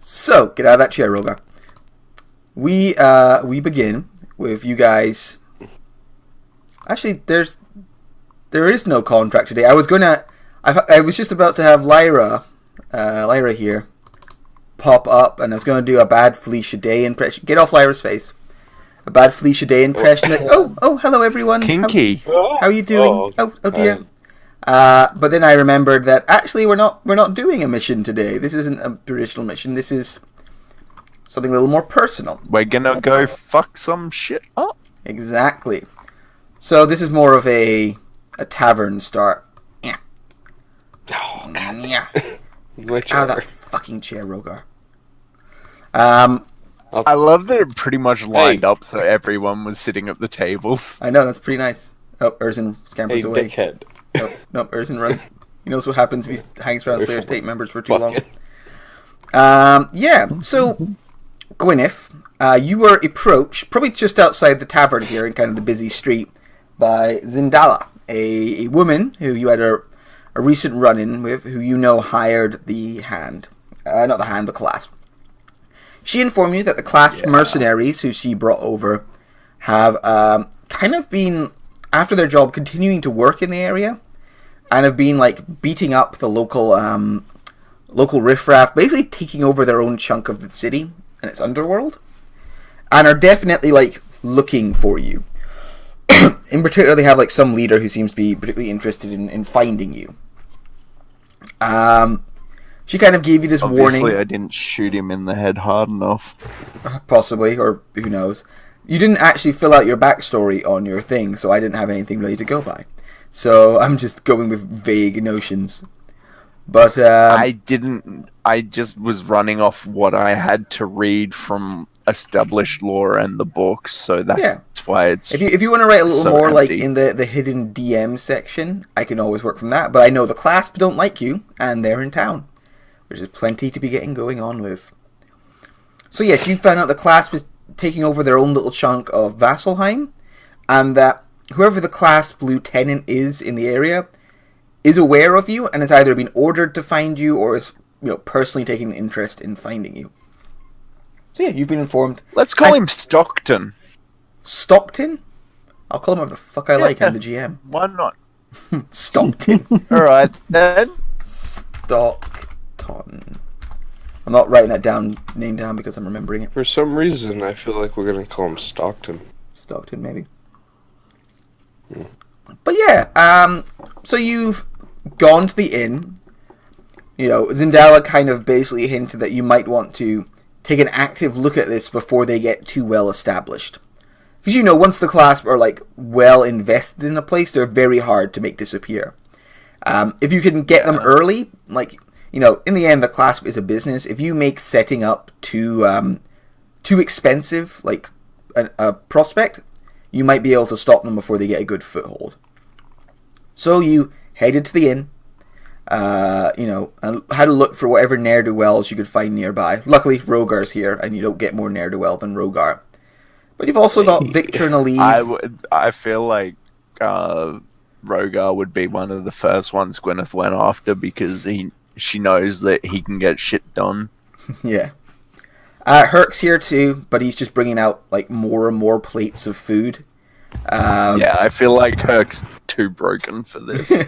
So, get out of that chair, Rogar. We begin with you guys. Actually, there is no contract today. I was just about to have Lyra here, pop up, and I was going to do a bad Felicia Day impression. Get off Lyra's face. A bad Felicia Day impression. Hello everyone. Kinky. How are you doing? Oh dear. But then I remembered that actually we're not doing a mission today. This isn't a traditional mission. This is something a little more personal. We're gonna go fuck some shit up. Exactly. So this is more of a tavern start. Yeah. Oh god. Yeah. Which Out of that fucking chair, Rogar. I love that it pretty much lined up so everyone was sitting at the tables. I know, that's pretty nice. Oh, Erzin scampers Hey, away. dickhead. No, Erzin runs. He knows what happens if he hangs around Slayer's State members for too long. So, Gwyneth, you were approached, probably just outside the tavern here in kind of the busy street, by Zindala, a woman who you had a recent run-in with, who you know hired the hand. Not the hand, the Clasp. She informed you that the Clasp mercenaries who she brought over have kind of been, after their job, continuing to work in the area, and have been like beating up the local riffraff, basically taking over their own chunk of the city and its underworld, and are definitely like looking for you. In particular, they have like some leader who seems to be particularly interested in finding you. She kind of gave you this warning. Obviously, I didn't shoot him in the head hard enough. Possibly, or who knows. You didn't actually fill out your backstory on your thing, so I didn't have anything really to go by. So I'm just going with vague notions. But I didn't. I just was running off what I had to read from established lore and the book, so that's why it's. If you want to write a little so more, empty. like in the hidden DM section, I can always work from that. But I know the Clasp don't like you, and they're in town. There's plenty to be getting going on with. So yes, you found out the Clasp is taking over their own little chunk of Vasselhiem, and that whoever the Clasp lieutenant is in the area is aware of you and has either been ordered to find you or is personally taking an interest in finding you. So yeah, you've been informed. Let's call him Stockton. Stockton? I'll call him whatever the fuck I like. I'm the GM. Why not? Stockton. Alright, then. Stockton. I'm not writing that name down because I'm remembering it. For some reason, I feel like we're gonna call him Stockton. Stockton, maybe. But yeah, so you've gone to the inn. Zindala kind of basically hinted that you might want to take an active look at this before they get too well established. Because once the Clasp are like well invested in a place, they're very hard to make disappear. If you can get them early, like in the end, the Clasp is a business. If you make setting up too expensive, like a prospect, you might be able to stop them before they get a good foothold. So you headed to the inn, and had a look for whatever ne'er-do-wells you could find nearby. Luckily, Rogar's here, and you don't get more ne'er-do-well than Rogar. But you've also got Victor and Aleve. I feel like Rogar would be one of the first ones Gwyneth went after because she knows that he can get shit done. Yeah. Herc's here too, but he's just bringing out like more and more plates of food. I feel like Herc's too broken for this.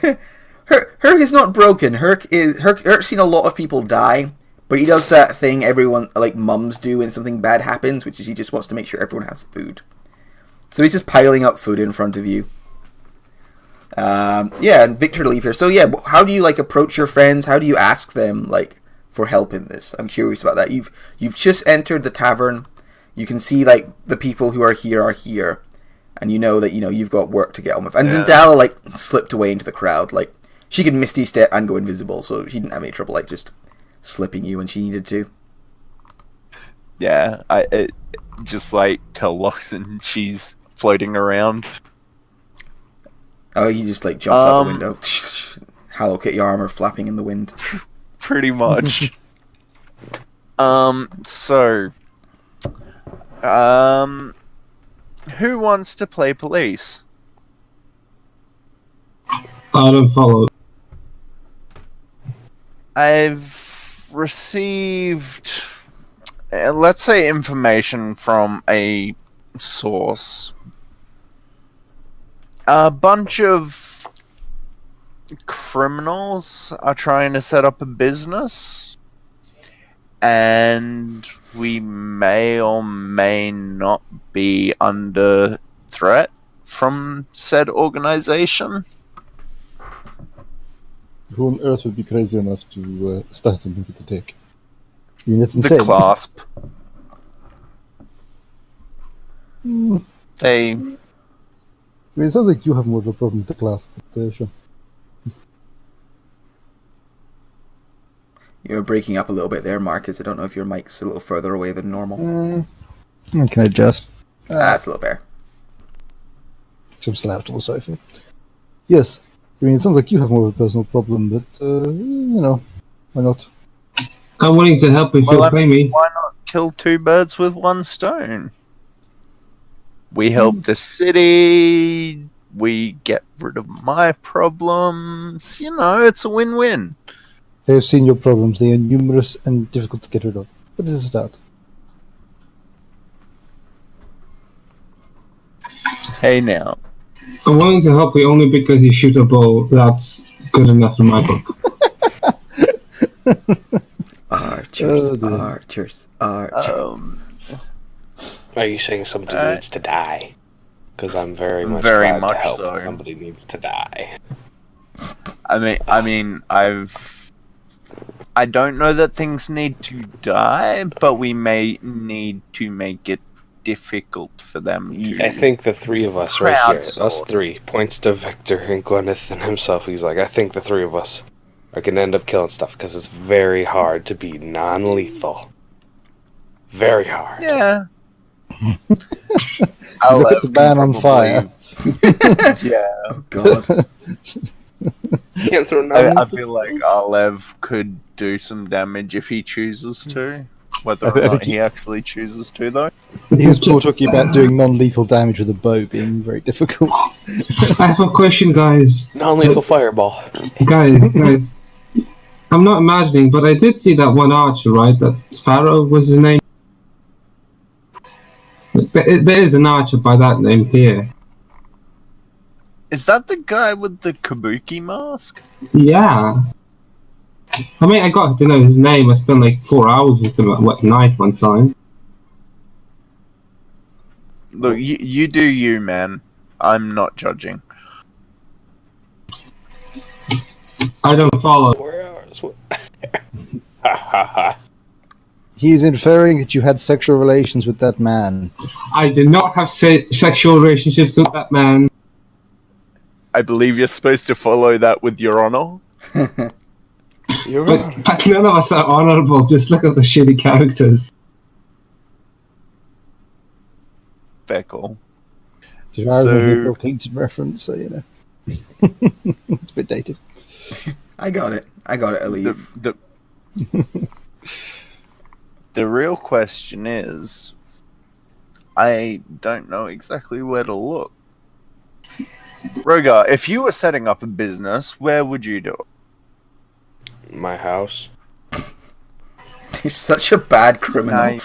Herc is not broken. Herc's seen a lot of people die, but he does that thing everyone like mums do when something bad happens, which is he just wants to make sure everyone has food. So he's just piling up food in front of you. And Victor to leave here. So yeah, how do you like approach your friends? How do you ask them like for help in this? I'm curious about that. You've just entered the tavern. You can see like the people who are here, and you know that you've got work to get on with. And Zindala like slipped away into the crowd. Like she could misty step and go invisible, so she didn't have any trouble like just slipping you when she needed to. Yeah, just like tell Loxon she's floating around. Oh, he just like jumps out the window. Hello Kitty armor flapping in the wind. Pretty much. Who wants to play police? I don't follow. I've received let's say information from a source. A bunch of criminals are trying to set up a business, and we may or may not be under threat from said organization. Who on earth would be crazy enough to start something with the Take? I mean, that's The insane. Clasp. Mm. They I mean, it sounds like you have more of a problem with the Clasp, but sure. You're breaking up a little bit there, Marcus. I don't know if your mic's a little further away than normal. I can adjust. That's a little better. Some slouched on the sofa. Yes. I mean, it sounds like you have more of a personal problem, but, why not? I'm willing to help if you'll pay me. Why not kill two birds with one stone? We help the city, we get rid of my problems. It's a win-win. I have seen your problems. They are numerous and difficult to get rid of. What is a start? Hey now. I'm willing to help you only because you shoot a bow. That's good enough in my book. Archers. Are you saying somebody needs to die? Because I'm very much Very glad much to help. so. Somebody needs to die. I don't know that things need to die, but we may need to make it difficult for them to. I think the three of us right here, us Crowdsource. three, points to Victor and Gwyneth and himself. He's like, I think the three of us are going to end up killing stuff because it's very hard to be non-lethal. Very hard. Yeah. Look at the man on fire. Yeah. Oh, God. Can't throw I non-lethal feel like bombs? Alev could do some damage if he chooses to. Whether or not he actually chooses to, though. He was more talking about doing non-lethal damage with a bow being very difficult. I have a question, guys. Non-lethal fireball. Guys. I'm not imagining, but I did see that one archer, right? That Sparrow was his name. There is an archer by that name here. Is that the guy with the kabuki mask? Yeah. I mean, I got to know his name. I spent like 4 hours with him at night one time. Look, you do you, man. I'm not judging. I don't follow. 4 hours. Ha ha ha. He is inferring that you had sexual relations with that man. I did not have sexual relationships with that man. I believe you're supposed to follow that with your honor. You're But none of us are honorable. Just look at the shitty characters. Fair call. You are So- a Bill Clinton reference, so it's a bit dated. I got it, Aleve. The real question is, I don't know exactly where to look. Rogar, if you were setting up a business, where would you do it? My house. You're such a bad criminal.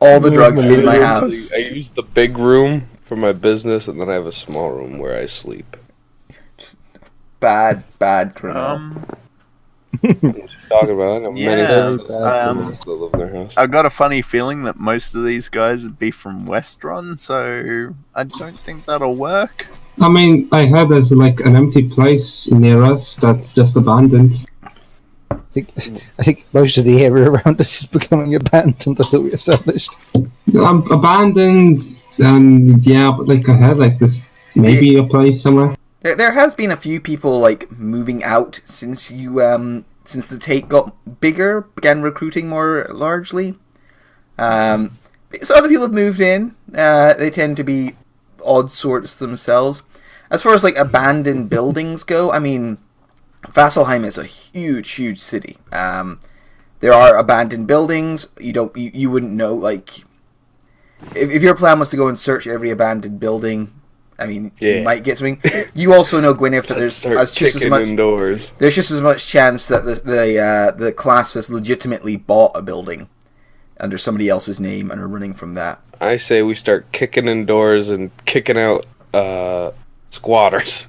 All the drugs in my house. I use the big room for my business, and then I have a small room where I sleep. Bad criminal. Talking about, I know many Yeah, criminals that live in their house. I got a funny feeling that most of these guys would be from Westron, so I don't think that'll work. I mean, I heard there's like an empty place near us that's just abandoned. I think most of the area around us is becoming abandoned, I thought we established. Abandoned, and yeah, but like I heard like this maybe a place somewhere. There has been a few people like moving out since since the Take got bigger, began recruiting more largely. So other people have moved in. They tend to be odd sorts themselves. As far as like abandoned buildings go, I mean, Vasselhiem is a huge city. There are abandoned buildings. You wouldn't know, like, if your plan was to go and search every abandoned building I mean, Yeah. you might get something. You also know, Gwyneth, that there's Start just as kicking much. indoors. There's just as much chance that the Clasp has legitimately bought a building under somebody else's name and are running from that. I say we start kicking indoors and kicking out squatters.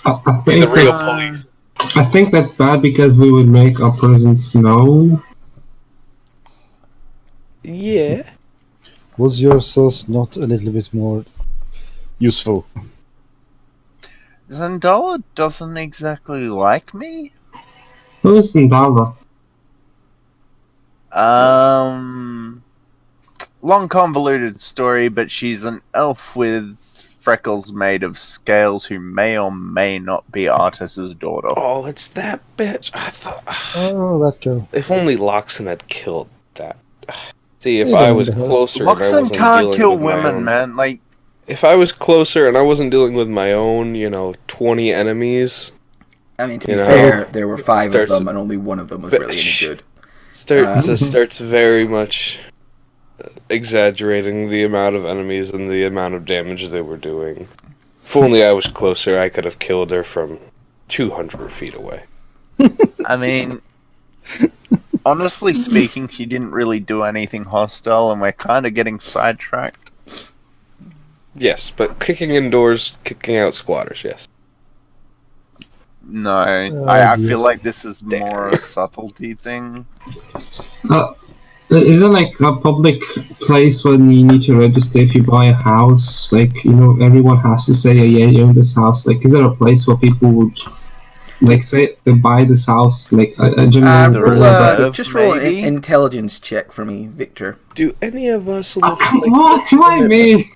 I Be think the real that's, police. I think that's bad because we would make our presence known. Yeah. Was your source not a little bit more useful? Zandala doesn't exactly like me. Who's Ndala? Long convoluted story, but she's an elf with freckles made of scales who may or may not be Artus's daughter. Oh, it's that bitch. I thought. Oh, that girl. If only Loxon had killed that. See, if You I don't was know. closer and I Loxon wasn't can't dealing kill with my women, own, man. Like, if I was closer and I wasn't dealing with my own, 20 enemies, I mean, to be You know, fair, there were 5 of starts- them, and only one of them was but really any good. starts very much exaggerating the amount of enemies and the amount of damage they were doing. If only I was closer, I could have killed her from 200 feet away. I mean, honestly speaking, she didn't really do anything hostile, and we're kind of getting sidetracked. Yes, but kicking indoors, kicking out squatters, yes. No, Oh, I dear. feel like this is more a subtlety thing. Is there like a public place when you need to register if you buy a house? Like, everyone has to say, yeah, you own this house. Like, is there a place where people would, like, say they buy this house? Like, a general... The Roll, reserve, just roll an maybe? intelligence check for me, Victor. Do any of us look What do I mean?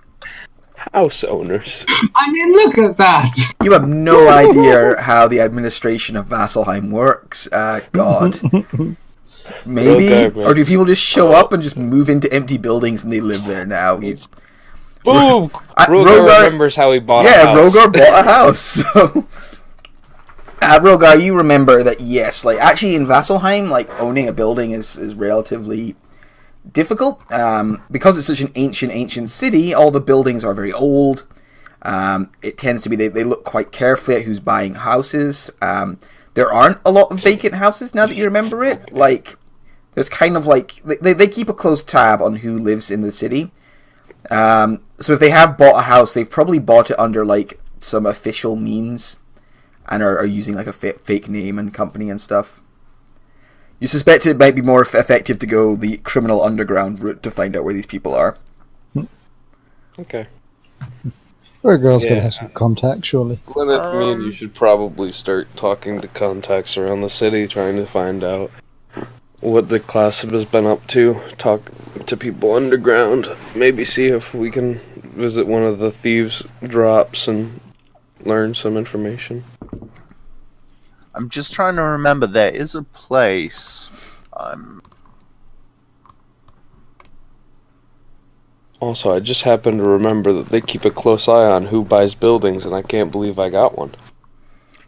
house owners? I mean, look at that! You have no idea how the administration of Vasselheim works. God. Maybe? Okay, man. Or do people just show up and just move into empty buildings and they live there now? Boom! Rogar- Rogar remembers how he bought a Yeah, house. Rogar bought a house. So, Rogar, you remember that, yes, like, actually in Vasselheim, like, owning a building is relatively difficult. Because it's such an ancient city, all the buildings are very old. It tends to be, they look quite carefully at who's buying houses. There aren't a lot of vacant houses now that you remember it. Like, there's kind of like, they keep a close tab on who lives in the city. So if they have bought a house, they've probably bought it under, like, some official means and are using, like, a fake name and company and stuff. You suspect it might be more effective to go the criminal underground route to find out where these people are. Okay. Our girl's gonna Yeah. have some contact, surely. Lynette, me and you should probably start talking to contacts around the city, trying to find out what the Clasp has been up to. Talk to people underground. Maybe see if we can visit one of the thieves' drops and learn some information. I'm just trying to remember, there is a place. Also, I just happen to remember that they keep a close eye on who buys buildings, and I can't believe I got one.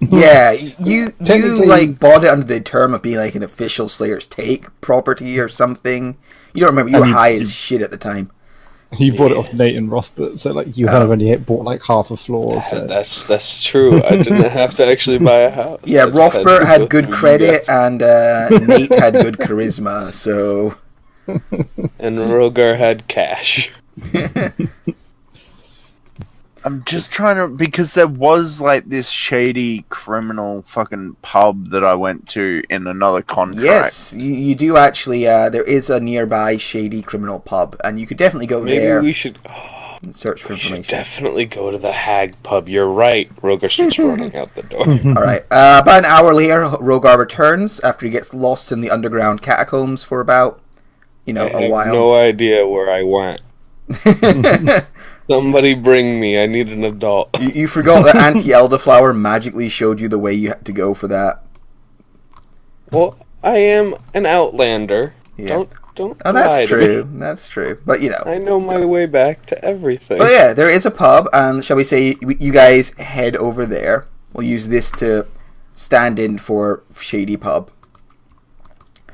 Yeah, you Technically- like bought it under the term of being like an official Slayer's Take property or something. You don't remember, you were high as shit at the time. You bought it off Nate and Rothbert, so like you have only bought like half a floor. So That's true. I didn't have to actually buy a house. Yeah, I just had to Rothbert go had good through you credit guys. and Nate had good charisma, so... And Rogar had cash. I'm just trying to, because there was like this shady criminal fucking pub that I went to in another contract. Yes, you do actually, there is a nearby shady criminal pub, and you could definitely go Maybe there we should. and search for We should information. definitely go to the Hag pub. You're right. Rogar starts running out the door. Alright, about an hour later, Rogar returns after he gets lost in the underground catacombs for about, I a have while. no idea where I went. Somebody bring me. I need an adult. You forgot that Auntie Elderflower magically showed you the way you had to go for that. Well, I am an outlander. Yeah. Don't. Oh, lie that's to true. me. That's true. But, I know my way back to everything. But yeah, there is a pub, and shall we say you guys head over there. We'll use this to stand in for Shady Pub.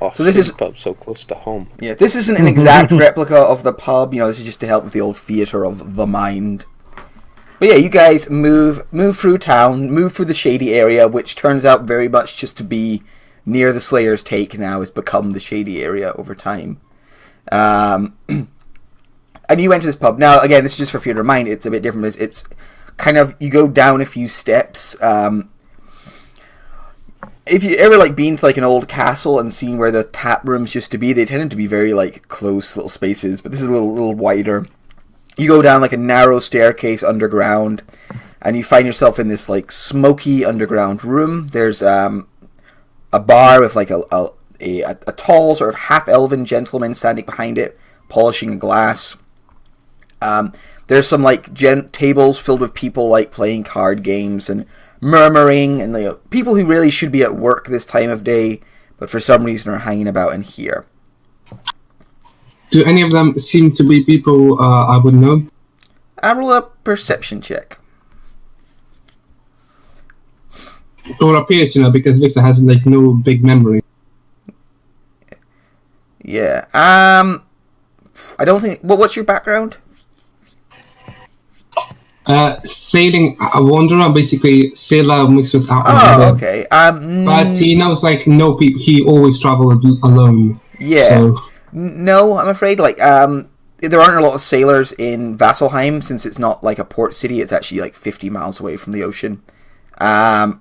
Oh, So this is- pub so close to home. Yeah, this isn't an exact replica of the pub. This is just to help with the old theatre of the mind. But yeah, you guys move through town, move through the shady area, which turns out very much just to be near the Slayer's Take now, has become the shady area over time. And you enter this pub. Now, again, this is just for you to remind, it's a bit different. It's kind of, you go down a few steps. If you ever been to an old castle and seen where the tap rooms used to be, they tended to be very close little spaces, but this is a little wider. You go down a narrow staircase underground, and you find yourself in this smoky underground room. There's a bar with a tall sort of half-elven gentleman standing behind it, polishing a glass. There's some tables filled with people playing card games and murmuring, and people who really should be at work this time of day, but for some reason are hanging about in here. Do any of them seem to be people I would know? I roll a perception check. Or appear to know, because Victor has no big memory. Yeah. I don't think. What's your background? Sailing a wanderer, basically sailor mixed with outlander. Oh, okay. But he knows no people. He always traveled alone. Yeah. So. No, I'm afraid. There aren't a lot of sailors in Vasselhiem, since it's not a port city. It's actually 50 miles away from the ocean. And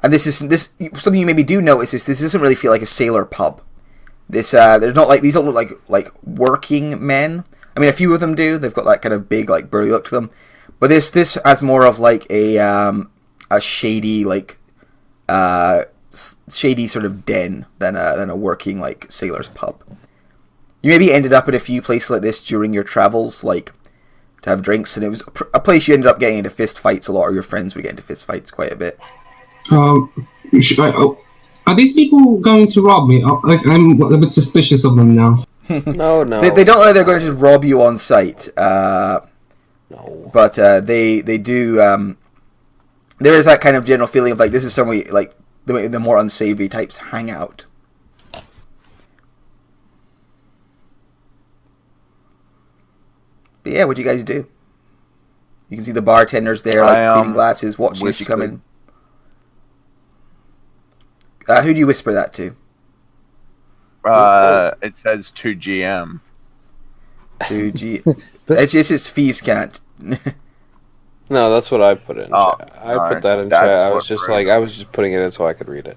this something you maybe do notice is this doesn't really feel like a sailor pub. There's not these don't look like working men. I mean, a few of them do. They've got that kind of big burly look to them. But this has more of a shady shady sort of den than a working sailor's pub. You maybe ended up at a few places like this during your travels, to have drinks, and it was a place you ended up getting into fist fights a lot, or your friends would get into fist fights quite a bit. Are these people going to rob me? I'm a bit suspicious of them now. No. They don't know they're going to rob you on sight. No. But they do. There is that kind of general feeling of this is somewhere the more unsavory types hang out. But yeah, what do you guys do? You can see the bartenders there, cleaning glasses, watching as you come in. Who do you whisper that to? It says to GM. To G. It's just thieves can't. No, that's what I put in. Chat. I put that in chat. I was just I was just putting it in so I could read it.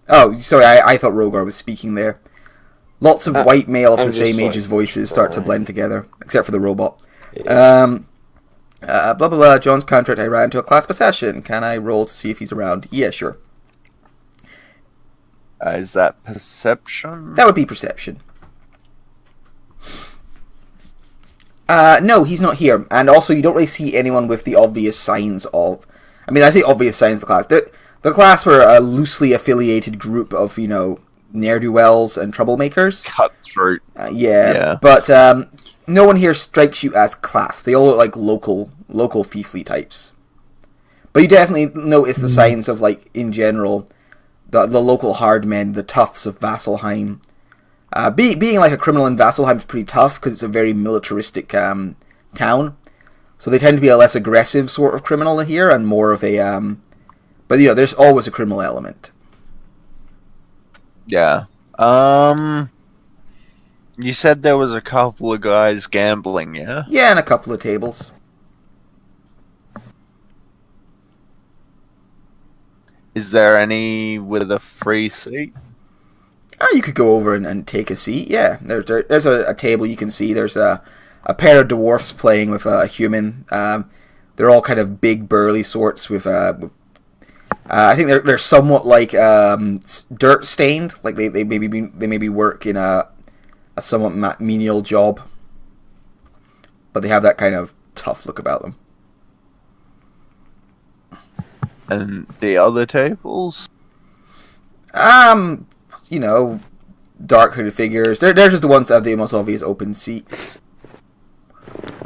Oh, sorry. I thought Rogar was speaking there. Lots of white male of the same age's voices start to blend together, except for the robot. Yeah. Blah blah blah. John's contract. I ran into a Clasp assassin. Can I roll to see if he's around? Yeah, sure. Is that perception? That would be perception. No, he's not here. And also, you don't really see anyone with the obvious signs of... I mean, I say obvious signs of the class. The class were a loosely affiliated group of, ne'er-do-wells and troublemakers. Cutthroat. Yeah. But no one here strikes you as Clasp. They all look like local fiefly types. But you definitely notice the signs of, in general, the local hard men, the toughs of Vasselhiem. Being a criminal in Vasselheim is pretty tough because it's a very militaristic town. So they tend to be a less aggressive sort of criminal here and more of a... but, there's always a criminal element. Yeah. You said there was a couple of guys gambling, yeah? Yeah, and a couple of tables. Is there any with a free seat? You could go over and take a seat. Yeah, there's a table you can see. There's a pair of dwarfs playing with a human. They're all kind of big, burly sorts with I think they're somewhat dirt stained. They maybe work in a somewhat menial job, but they have that kind of tough look about them. And the other tables? Dark hooded figures. They're just the ones that have the most obvious open seat.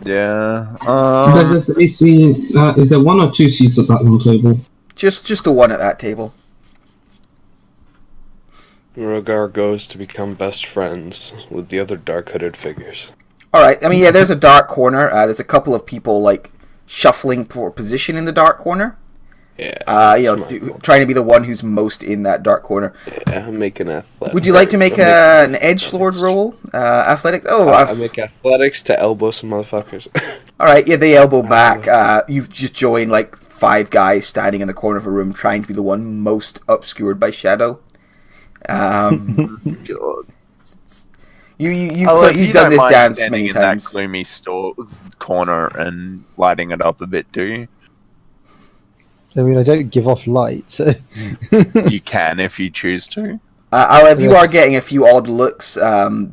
Yeah. Is there one or two seats at that little table? Just the one at that table. Rogar goes to become best friends with the other dark hooded figures. All right. I mean, yeah. There's a dark corner. There's a couple of people like shuffling for position in the dark corner. Yeah. Trying to be the one who's most in that dark corner. Yeah, I'm making athletics. Would you like to make an edgelord roll? Athletics? Oh, I make athletics to elbow some motherfuckers. all right. Yeah, they elbow back. You've just joined like 5 guys standing in the corner of a room trying to be the one most obscured by shadow. God. You've you done don't this mind dance standing many in times. that gloomy corner and lighting it up a bit, do you? I mean, I don't give off light, so... You can if you choose to. Olive, you are getting a few odd looks,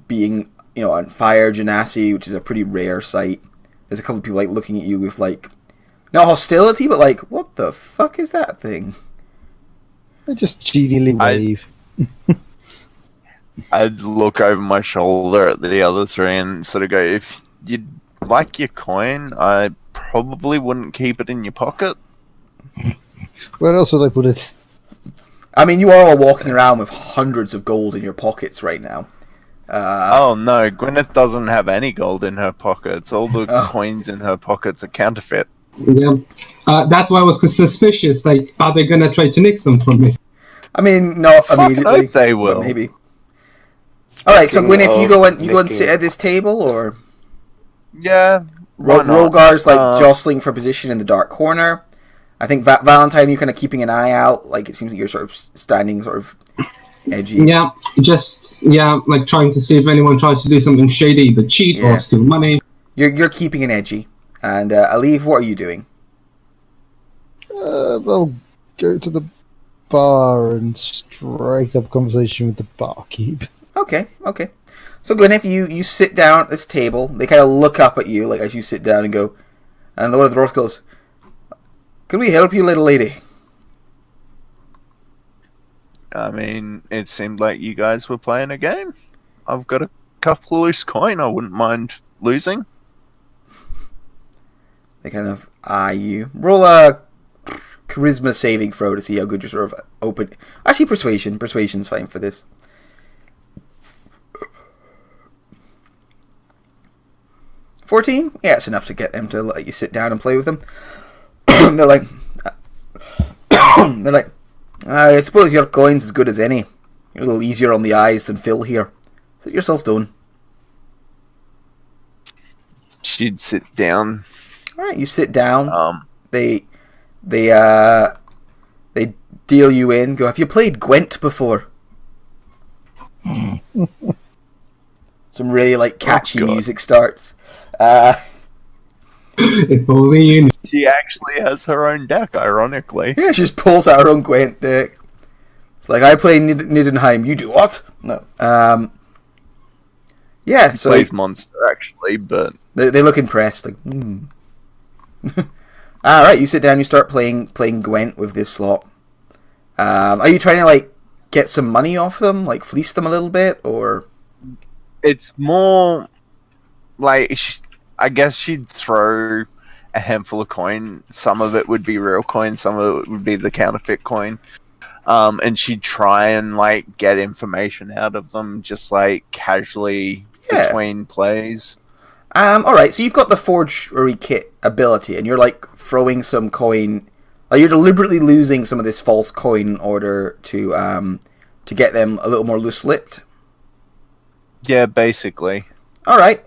being, on fire, Genasi, which is a pretty rare sight. There's a couple of people, like, looking at you with, like, not hostility, but, like, what the fuck is that thing? I just genially wave. I'd look over my shoulder at the other 3 and sort of go, if you'd like your coin, I probably wouldn't keep it in your pocket. Where else would I put it? I mean, you are all walking around with hundreds of gold in your pockets right now. Oh no, Gwyneth doesn't have any gold in her pockets. All the coins in her pockets are counterfeit. Yeah. That's why I was suspicious. Like, are they gonna try to nick some from me? I mean, not Fuck immediately. knows they will. But maybe. All right, so Gwyneth, you go and sit at this table, or Yeah. Why not? Rogar's like jostling for position in the dark corner. I think Valentine, you're kind of keeping an eye out. Like, it seems like you're sort of standing sort of edgy. Yeah, like trying to see if anyone tries to do something shady, either cheat or steal money. You're keeping an edgy. And Aliv, what are you doing? I'll go to the bar and strike up conversation with the barkeep. Okay. So Gwyneth, you sit down at this table. They kind of look up at you, like, as you sit down and go, and one of the dwarves goes, "Can we help you, little lady?" I mean, it seemed like you guys were playing a game. I've got a couple loose coin. I wouldn't mind losing. They kind of eye you. Roll a charisma saving throw to see how good you're sort of open. Actually, persuasion. Persuasion's fine for this. 14? Yeah, it's enough to get them to let you sit down and play with them. They're like, I suppose your coin's as good as any. You're a little easier on the eyes than Phil here. Sit yourself down. She'd sit down. All right, you sit down. They deal you in. Go, have you played Gwent before? Some really like catchy music starts. If only you knew. She actually has her own deck, ironically. Yeah, she just pulls out her own Gwent deck. It's like, I play Niddenheim. You do what? No. Yeah, She so plays Monster, actually, but they look impressed. Like, All right, you sit down. You start playing Gwent with this slot. Are you trying to like get some money off them, like fleece them a little bit, or? it's more like I guess she'd throw a handful of coin. Some of it would be real coin, some of it would be the counterfeit coin. And she'd try and like get information out of them, just like casually between plays. Alright, so you've got the forgery kit ability, and you're like throwing some coin. You're deliberately losing some of this false coin in order to get them a little more loose-lipped. Yeah, basically. Alright.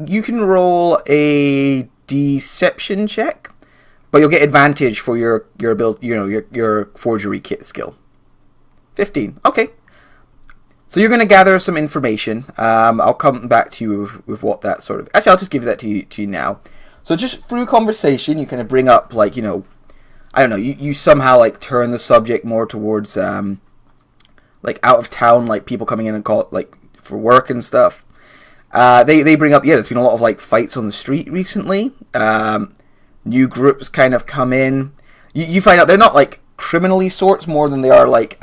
You can roll a deception check, but you'll get advantage for your ability, your forgery kit skill. 15. Okay. So you're going to gather some information. I'll come back to you with what that sort of... Actually, I'll just give that to you now. So just through conversation, you kind of bring up, like, I don't know, you somehow, like, turn the subject more towards, like, out of town, like, people coming in and call, like, for work and stuff. They bring up, there's been a lot of, like, fights on the street recently. New groups kind of come in. You find out they're not, like, criminally sorts more than they are, like,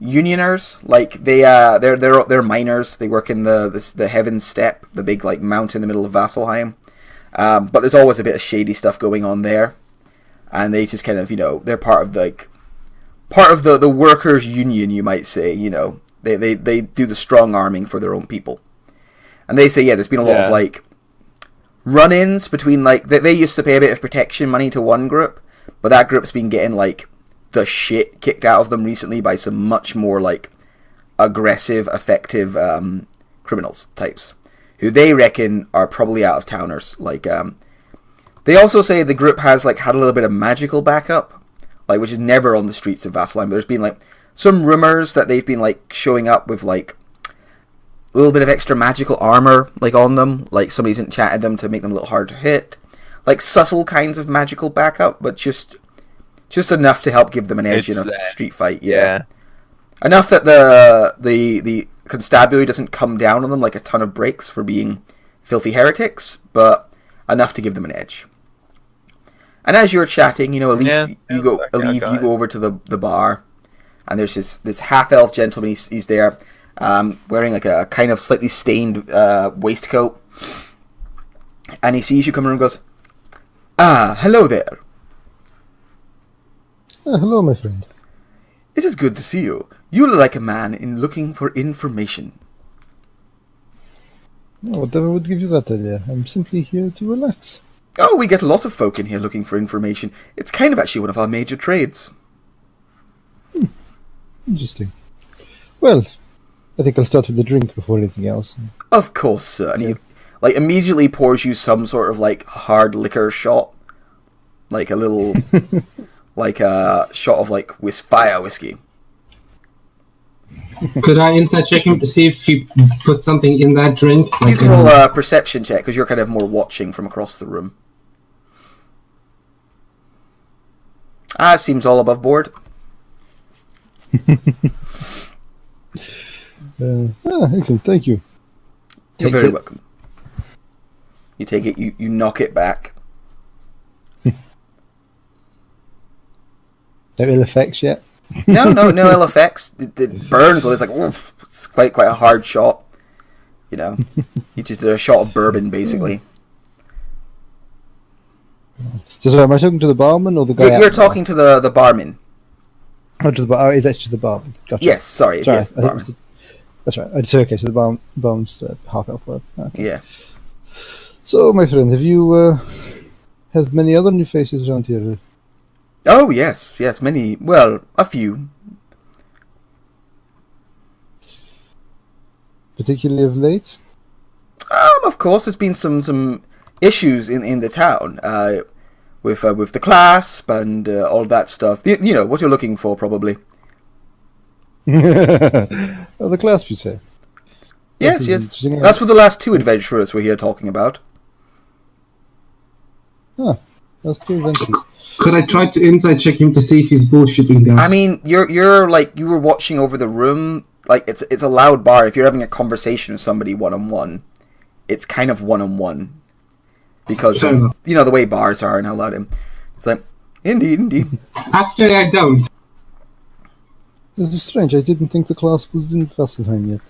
unioners. Like, they're miners. They work in the Heaven Step, the big, like, mountain in the middle of Vasselhiem. But there's always a bit of shady stuff going on there. And they just kind of, they're part of the workers' union, you might say, They do the strong arming for their own people. And they say, there's been a lot of, like, run-ins between, like... They used to pay a bit of protection money to one group, but that group's been getting, like, the shit kicked out of them recently by some much more, like, aggressive, effective criminals types, who they reckon are probably out-of-towners. Like, they also say the group has, like, had a little bit of magical backup, like, which is never on the streets of Vasselhiem, but there's been, like, some rumors that they've been, like, showing up with, like, a little bit of extra magical armor, like, on them, like, somebody's enchanted them to make them a little hard to hit, like, subtle kinds of magical backup, but just enough to help give them an edge in a street fight, enough that the constabulary doesn't come down on them like a ton of breaks for being filthy heretics, but enough to give them an edge. And as you're chatting, you go over to the bar, and there's this half-elf gentleman. He's there, wearing like a kind of slightly stained waistcoat, and he sees you come in and goes, hello there. Hello, my friend. It is good to see you. You look like a man looking for information. Whatever would give you that idea. I'm simply here to relax. Oh, we get a lot of folk in here looking for information. It's kind of actually one of our major trades. Interesting. Well, I think I'll start with the drink before anything else. Of course, sir. And he, like, immediately pours you some sort of, like, hard liquor shot. Like a little... like a shot of, like, fire whiskey. Could I insight check him to see if he put something in that drink? You can roll a perception check, because you're kind of more watching from across the room. Seems all above board. Excellent, thank you. You're very welcome. You take it, you knock it back. No ill effects yet? No ill effects. It burns, so it's like, oof, it's quite a hard shot. You know, you just did a shot of bourbon, basically. So, am I talking to the barman or the guy? You're talking to the barman. Oh, to the bar. Oh, is that just the barman? Gotcha. Yes, sorry. Yes, the barman. That's right. Okay, so the barman's half elf word. Okay. Yeah. So, my friend, have you had many other new faces around here? Oh, yes, many. Well, a few. Particularly of late? Of course, there's been some issues in the town with the Clasp and all that stuff. You know what you're looking for, probably. The Clasp, you say? Yes. That's what the last two adventurers were here talking about. That's two adventures. Could I try to insight check him to see if he's bullshitting us? I mean, you're like, you were watching over the room. Like, it's a loud bar. If you're having a conversation with somebody one-on-one, it's kind of one-on-one. Because of, the way bars are and how loud it's like, indeed. Actually, I don't. This is strange. I didn't think the Clasp was in Vasselhiem yet.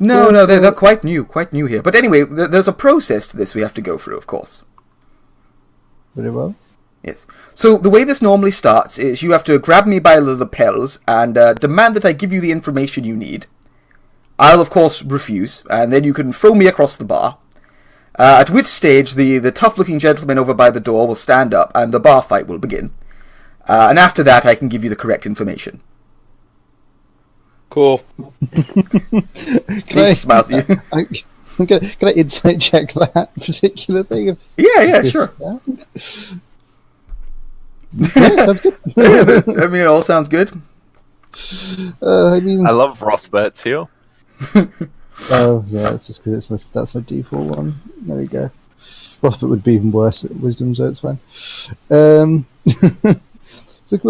No, they're quite new here. But anyway, there's a process to this we have to go through, of course. Very well. Yes. So the way this normally starts is you have to grab me by the lapels and demand that I give you the information you need. I'll, of course, refuse, and then you can throw me across the bar. At which stage the tough-looking gentleman over by the door will stand up and the bar fight will begin. And after that, I can give you the correct information. Cool. He smiles at you. Can I insight check that particular thing? Yeah, sure. Yeah, sounds good. I mean, it all sounds good. I love Rothbert's here. Oh, yeah, it's just because that's my default one. There we go. Rothbert would be even worse at wisdom, so it's fine. Well,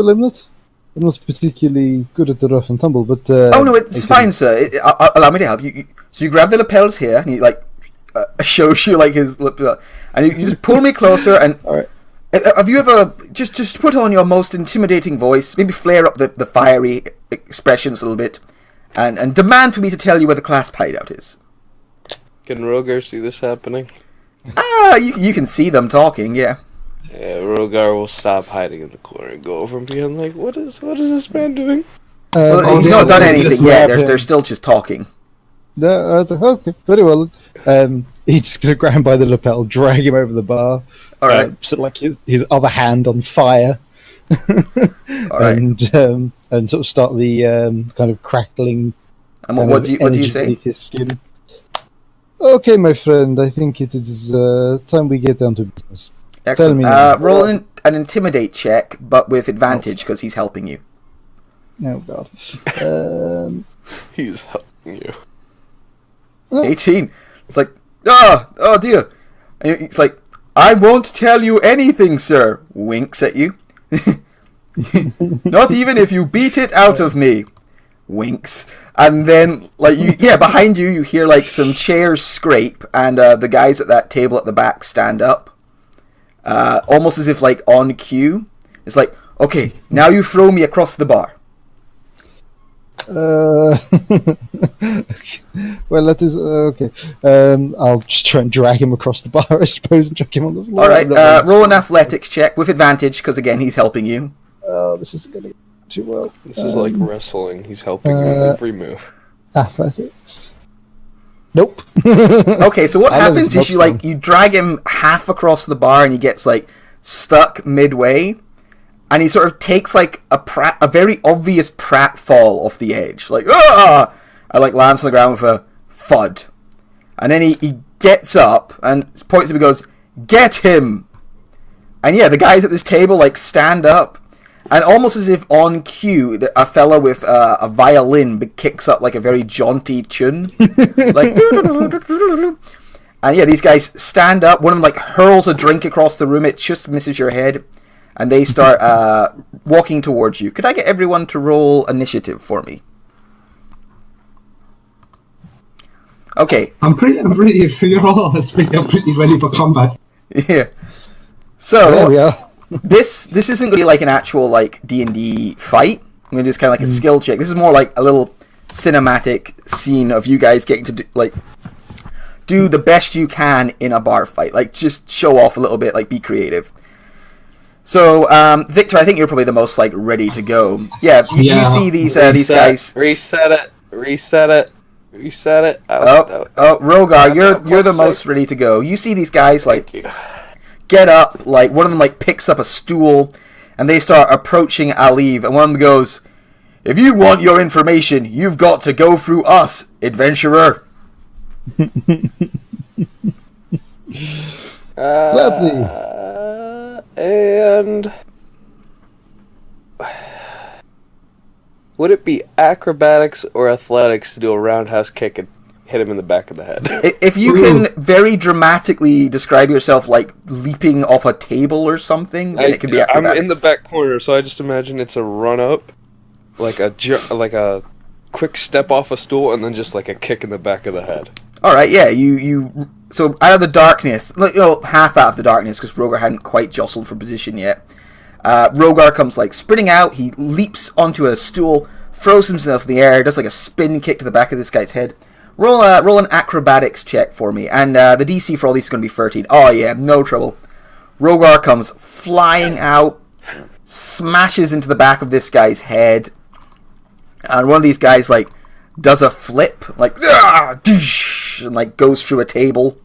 I'm not particularly good at the rough and tumble, but... oh, no, it's fine, sir. Allow me to help you. So you grab the lapels here, and he, like, shows you, like, his lip, and you just pull me closer, and... All right. Have you ever... Just put on your most intimidating voice, maybe flare up the fiery expressions a little bit, and demand for me to tell you where the Clasp hideout is. Can Rogar see this happening? You can see them talking, yeah. Yeah, Rogar will stop hiding in the corner and go over and be like, what is this man doing? Well, he's not done anything yet. They're still just talking. No, I was like, okay, very well. He's just going to grab him by the lapel, drag him over the bar. All right. Sort of like his other hand on fire. All right. And sort of start the kind of crackling. And what do you say? Beneath his skin. Okay, my friend, I think it is time we get down to business. Excellent. Tell me Roll an intimidate check, but with advantage because he's helping you. Oh God. He's helping you. 18. It's like, oh dear. And it's like, I won't tell you anything, sir. Winks at you. Not even if you beat it out of me. Winks. And then, behind you, you hear like some chairs scrape, and the guys at that table at the back stand up, almost as if like on cue. It's like, okay, now you throw me across the bar. Well, that is okay. I'll just try and drag him across the bar, I suppose, and chuck him on the floor. All right, roll an athletics check with advantage because again he's helping you. Oh, this is going to go too well. This is like wrestling. He's helping you with every move. Athletics. Nope. Okay, so what happens is strong. you drag him half across the bar and he gets like stuck midway, and he sort of takes like a very obvious pratfall off the edge, like and like lands on the ground with a thud, and then he gets up and points to him and goes, "Get him!" And yeah, the guys at this table like stand up, and almost as if on cue, a fella with a violin kicks up like a very jaunty tune, like. And yeah, these guys stand up. One of them like hurls a drink across the room. It just misses your head, and they start walking towards you. Could I get everyone to roll initiative for me? Okay. I'm pretty. You're all pretty ready for combat. Yeah. So There we are. this isn't going to be like an actual like D&D fight. I'm going to just kind of like a skill check. This is more like a little cinematic scene of you guys getting to do the best you can in a bar fight. Like just show off a little bit. Like be creative. So Victor, I think you're probably the most like ready to go. Yeah. You see these guys. Reset it. Oh, Rogar, you're the most ready to go. You see these guys like get up, like one of them like picks up a stool, and they start approaching Aliv, and one of them goes, "If you want your information, you've got to go through us, adventurer." Gladly. And would it be acrobatics or athletics to do a roundhouse kick and hit him in the back of the head? If you can very dramatically describe yourself like leaping off a table or something, then it could be acrobatics. I'm in the back corner, so I just imagine it's a run up, like a quick step off a stool, and then just like a kick in the back of the head. All right, yeah. You so out of the darkness, half out of the darkness, because Rogar hadn't quite jostled for position yet. Rogar comes like sprinting out. He leaps onto a stool, throws himself in the air, does like a spin kick to the back of this guy's head. Roll an acrobatics check for me, and the DC for all these is going to be 13. Oh yeah, no trouble. Rogar comes flying out, smashes into the back of this guy's head, and one of these guys like does a flip, like and like goes through a table.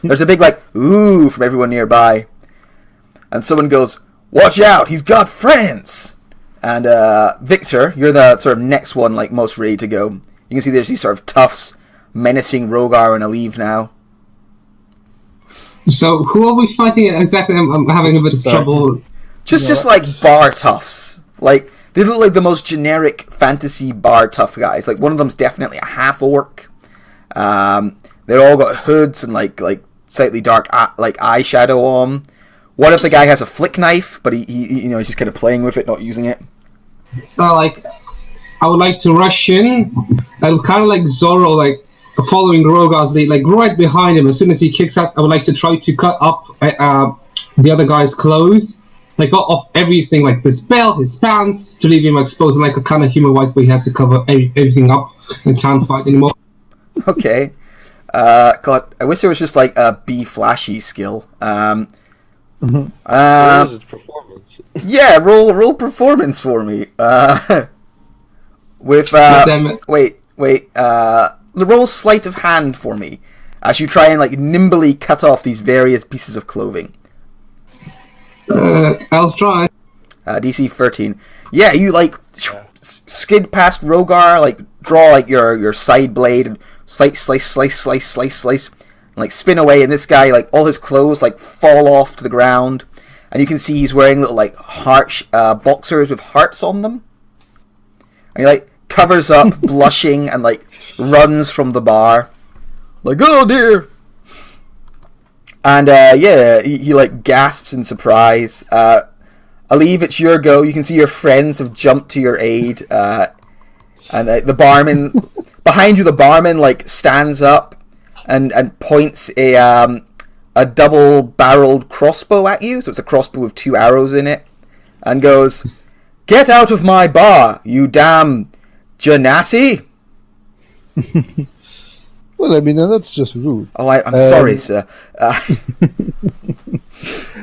There's a big like ooh from everyone nearby, and someone goes, "Watch out, he's got friends!" And Victor, you're the sort of next one, like most ready to go. You can see there's these sort of toughs menacing Rogar and Aliv now. So who are we fighting exactly? I'm having a bit of trouble. Just like bar toughs. Like they look like the most generic fantasy bar tough guys. Like one of them's definitely a half orc. They're all got hoods and like slightly dark like eyeshadow on. What if the guy has a flick knife, but he's just kind of playing with it, not using it? So like, I would like to rush in. I'm kind of like Zorro, like following Rogar's lead, like right behind him. As soon as he kicks us, I would like to try to cut up the other guy's clothes, like cut off everything, like his belt, his pants, to leave him exposed, and like a kind of human-wise, but he has to cover everything up and can't fight anymore. Okay. God, I wish there was just like a be flashy skill. What is its performance? Yeah, roll performance for me. With roll sleight of hand for me as you try and like nimbly cut off these various pieces of clothing. I'll try. DC 13. Yeah, you like skid past Rogar, like draw like your side blade and slice, and, like spin away, and this guy, like all his clothes like fall off to the ground, and you can see he's wearing little like heart boxers with hearts on them, and he like covers up, blushing, and like runs from the bar, like oh dear. And yeah, he like gasps in surprise. Aleve, it's your go. You can see your friends have jumped to your aid, and the barman behind you. The barman like stands up and points a double-barreled crossbow at you. So it's a crossbow with 2 arrows in it, and goes, "Get out of my bar, you damn Janassi!" Well, I mean, that's just rude. Oh, I'm sorry, sir.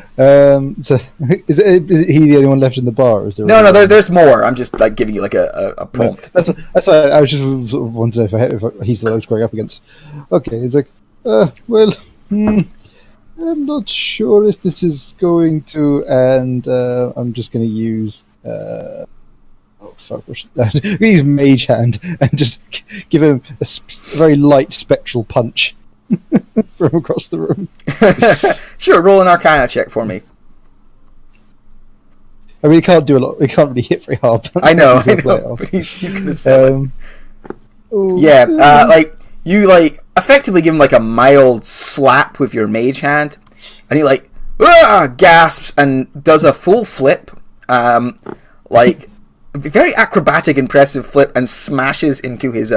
So is he the only one left in the bar? Or is there No, there's more. I'm just like giving you like a prompt. That's why I was just sort of wondering if he's the one I was going up against. Okay, it's like, well, I'm not sure if this is going to, and I'm just going to use. Oh fuck! I'm going to use Mage Hand and just give him a very light spectral punch from across the room. Sure, roll an Arcana check for me. I mean, he can't do a lot. He can't really hit very hard. I know, but he's gonna sell it. Yeah, like you like effectively give him like a mild slap with your Mage Hand, and he like gasps and does a full flip, like a very acrobatic, impressive flip, and smashes into his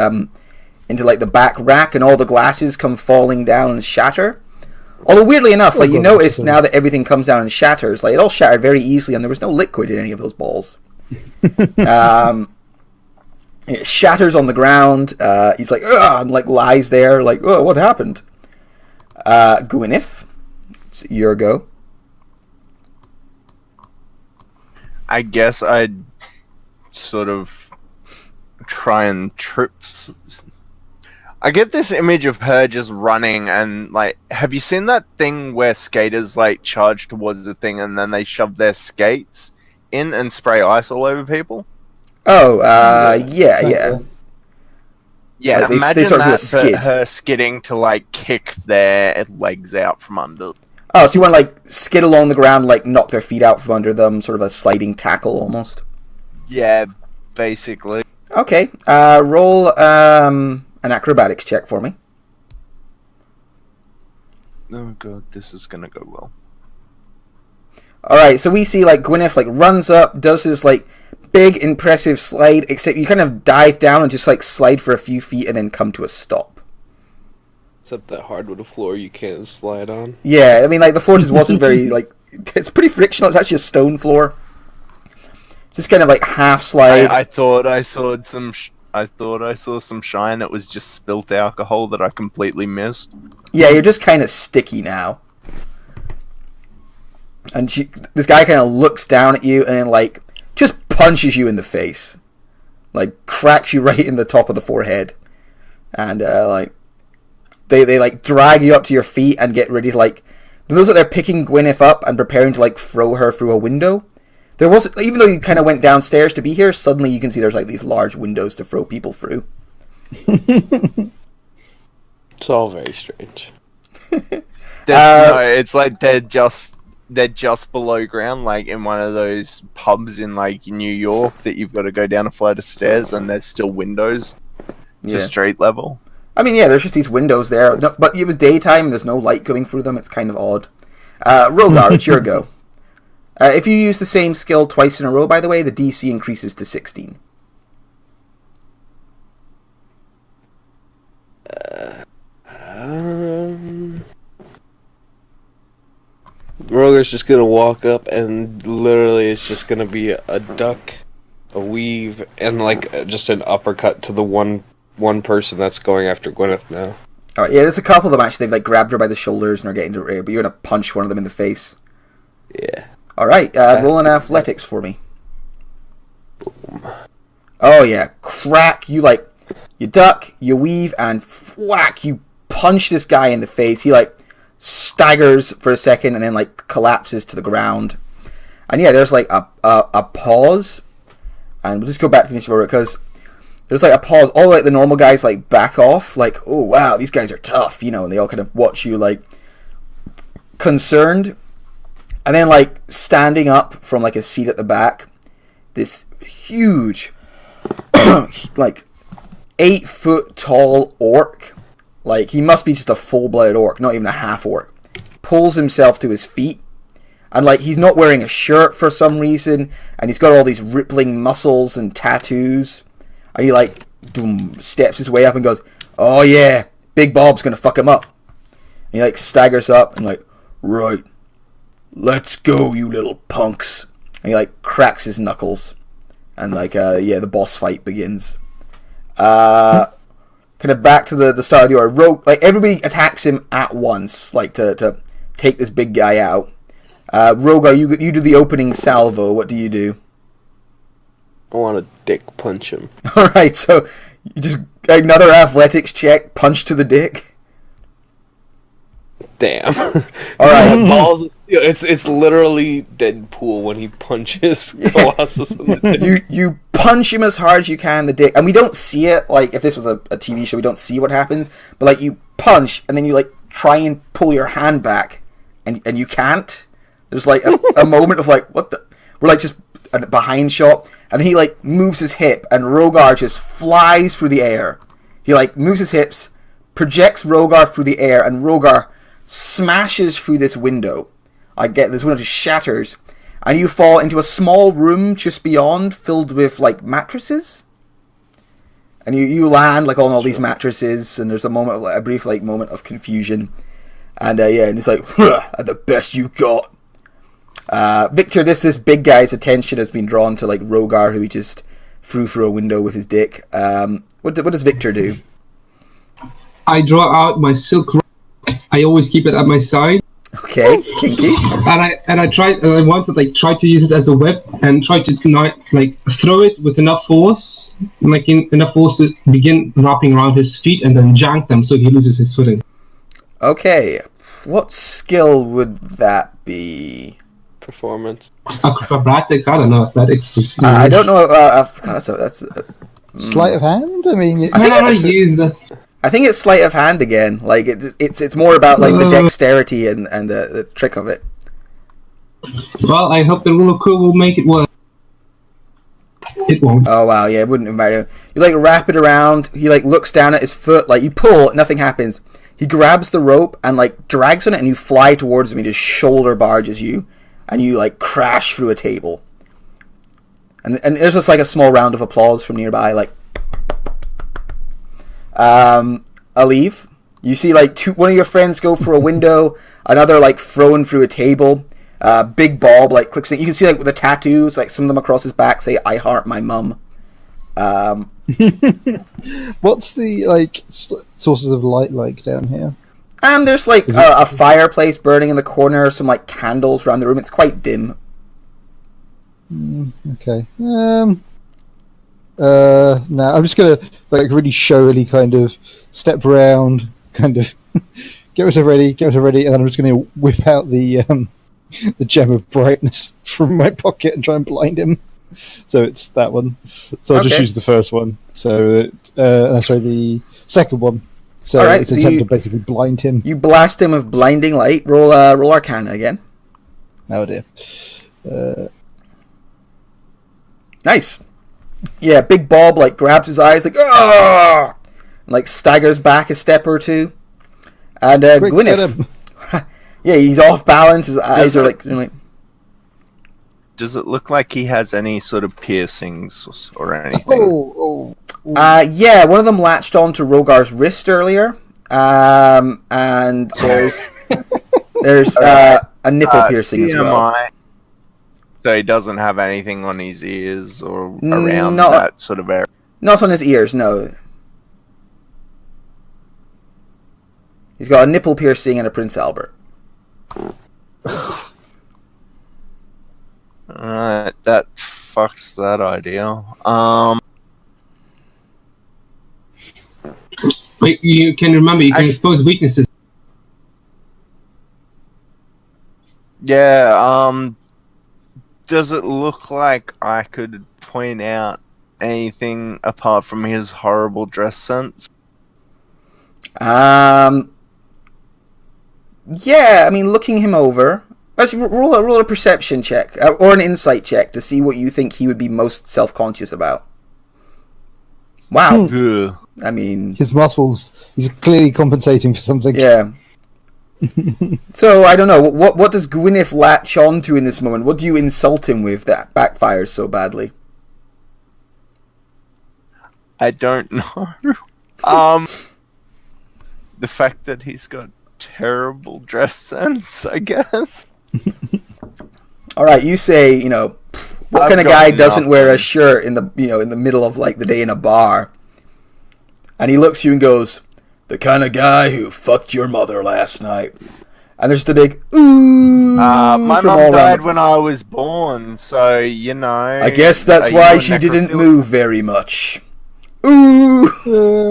into like the back rack, and all the glasses come falling down and shatter. Although weirdly enough, like you notice now that everything comes down and shatters, like it all shattered very easily, and there was no liquid in any of those balls. It shatters on the ground. He's like, ugh, and like lies there, like, oh, what happened? Gwyneth, it's your go. I guess I'd sort of try and trip. I get this image of her just running, and like, have you seen that thing where skaters like charge towards the thing and then they shove their skates in and spray ice all over people? Oh, yeah. Yeah, Like, they imagine start to that, skid. but her skidding to like kick their legs out from under. Oh, so you want to like skid along the ground, like knock their feet out from under them, sort of a sliding tackle almost. Yeah, basically. Okay, roll an acrobatics check for me. Oh god, this is gonna go well. Alright, so we see like Gwyneth like runs up, does this like big impressive slide, except you kind of dive down and just like slide for a few feet and then come to a stop. Except that hardwood floor you can't slide on. Yeah, I mean like the floor just wasn't very like, it's pretty frictional. It's actually a stone floor. Just kind of like half slide. I thought I saw some. I thought I saw some shine. It was just spilt alcohol that I completely missed. Yeah, you're just kind of sticky now. And this guy kind of looks down at you and like just punches you in the face, like cracks you right in the top of the forehead, and like they like drag you up to your feet and get ready to like. Those that they're picking Gwyneth up and preparing to like throw her through a window. There was, even though you kind of went downstairs to be here, suddenly you can see there's like these large windows to throw people through. It's all very strange. No, it's like they're just below ground, like in one of those pubs in like New York that you've got to go down a flight of stairs and there's still windows to street level. I mean, yeah, there's just these windows there, no, but it was daytime. There's no light going through them. It's kind of odd. Rogar, it's your go. If you use the same skill twice in a row, by the way, the DC increases to 16. Roger's just gonna walk up and literally it's just gonna be a duck, a weave, and like just an uppercut to the one person that's going after Gwyneth now. Alright, yeah, there's a couple of them actually. They've like grabbed her by the shoulders and are getting to her, but you're gonna punch one of them in the face. Yeah. Alright, roll an athletics for me. Boom. Oh yeah, crack, you like You duck, you weave, and whack! You punch this guy in the face. He like staggers for a second and then like collapses to the ground. And yeah, there's like a pause, and we'll just go back to the initial order because there's like a pause. All like the normal guys like back off, like, oh wow, these guys are tough, you know, and they all kind of watch you like concerned. And then like standing up from like a seat at the back, this huge like 8-foot tall orc, like he must be just a full-blooded orc, not even a half orc, pulls himself to his feet. And like he's not wearing a shirt for some reason, and he's got all these rippling muscles and tattoos. And he like steps his way up and goes, "Oh yeah, Big Bob's gonna fuck him up." And he like staggers up and like, "Right, let's go, you little punks." And he like cracks his knuckles, and like the boss fight begins. Kind of back to the start of the order. Rogue, like everybody attacks him at once, like to take this big guy out. Rogar, you do the opening salvo. What do you do? I want to dick punch him. Alright, so you just another athletics check, punch to the dick. Damn. Alright. Balls. It's literally Deadpool when he punches Colossus in the dick. You punch him as hard as you can in the dick, and we don't see it. Like if this was a TV show, we don't see what happens. But like you punch, and then you like try and pull your hand back, and you can't. There's like a moment of like, what the? We're like just a behind shot, and he like moves his hip, and Rogar just flies through the air. He like moves his hips, projects Rogar through the air, and Rogar smashes through this window. This window just shatters, and you fall into a small room just beyond, filled with like mattresses. And you land like on all these mattresses, and there's a brief like moment of confusion, and and it's like, the best you got. Victor, this big guy's attention has been drawn to like Rogar, who he just threw through a window with his dick. What does Victor do? I draw out my silk rope. I always keep it at my side. Okay, kinky. And I want to like try to use it as a whip and try to not like throw it with enough force, enough force to begin wrapping around his feet and then jank them so he loses his footing. Okay, what skill would that be? Performance. Acrobatics? I don't know. Athletics. I don't know. That's Sleight of hand? I mean, I don't use that. I think it's sleight of hand again. Like it's more about like the dexterity and the trick of it. Well, I hope the rule of cool will make it work. It won't. Oh wow, yeah, it wouldn't matter. You like wrap it around. He like looks down at his foot. Like you pull, nothing happens. He grabs the rope and like drags on it, and you fly towards him. He just shoulder barges you, and you like crash through a table. And there's just like a small round of applause from nearby. Like, Aleve, you see like one of your friends go for a window, another like thrown through a table. Big Bob like clicks in. You can see like with the tattoos, like some of them across his back say "I heart my mum." What's the like sources of light like down here? And there's like a fireplace burning in the corner, some like candles around the room. It's quite dim. Okay. No, I'm just gonna like really showily kind of step around, kind of get us ready, and then I'm just gonna whip out the gem of brightness from my pocket and try and blind him. So it's that one. So I'll just use the first one. So the second one. So right, it's an attempt to basically blind him. You blast him with blinding light. Roll Arcana again. Oh dear. Nice. Yeah, Big Bob like grabs his eyes like ah, like staggers back a step or two, and Gwyn. Yeah, he's off balance. His eyes are like. Does it look like he has any sort of piercings or anything? Yeah, one of them latched onto Rogar's wrist earlier, and there's a nipple piercing as well. So he doesn't have anything on his ears or around that sort of area? Not on his ears, no. He's got a nipple piercing and a Prince Albert. That fucks that idea. But you can remember, you can Actu- expose weaknesses. Yeah, does it look like I could point out anything apart from his horrible dress sense? Yeah, I mean, looking him over. Actually, roll a perception check or an insight check to see what you think he would be most self-conscious about. Wow. Ugh. I mean, His muscles. He's clearly compensating for something. yeah. So I don't know. What does Gwyneth latch on to in this moment? What do you insult him with that backfires so badly? I don't know. The fact that he's got terrible dress sense, I guess. All right, you say, what I've kind of got guy doesn't wear a nothing. shirt in the middle of like the day in a bar? And he looks at you and goes, "The kind of guy who fucked your mother last night." And there's the big ooh. My from mum all died around. when I was born, so I guess that's are why you a she didn't necrophilic? move very much. Ooh.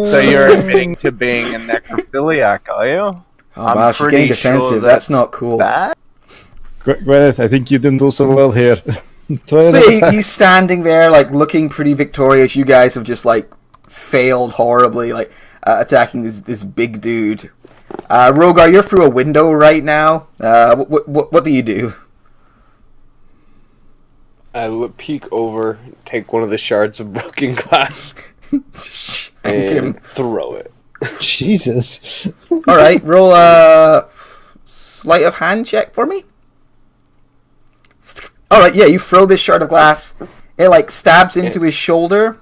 So you're admitting to being a necrophiliac, are you? Oh wow, she's getting defensive. That's not cool. Bad. Gwyneth, I think you didn't do so well here. Try So another time. he's standing there, like looking pretty victorious. You guys have just like failed horribly, like attacking this big dude. Rogar, you're through a window right now. What do you do? I peek over, take one of the shards of broken glass, and throw it. Jesus. All right, roll a sleight of hand check for me. All right, yeah, you throw this shard of glass. It like stabs into his shoulder.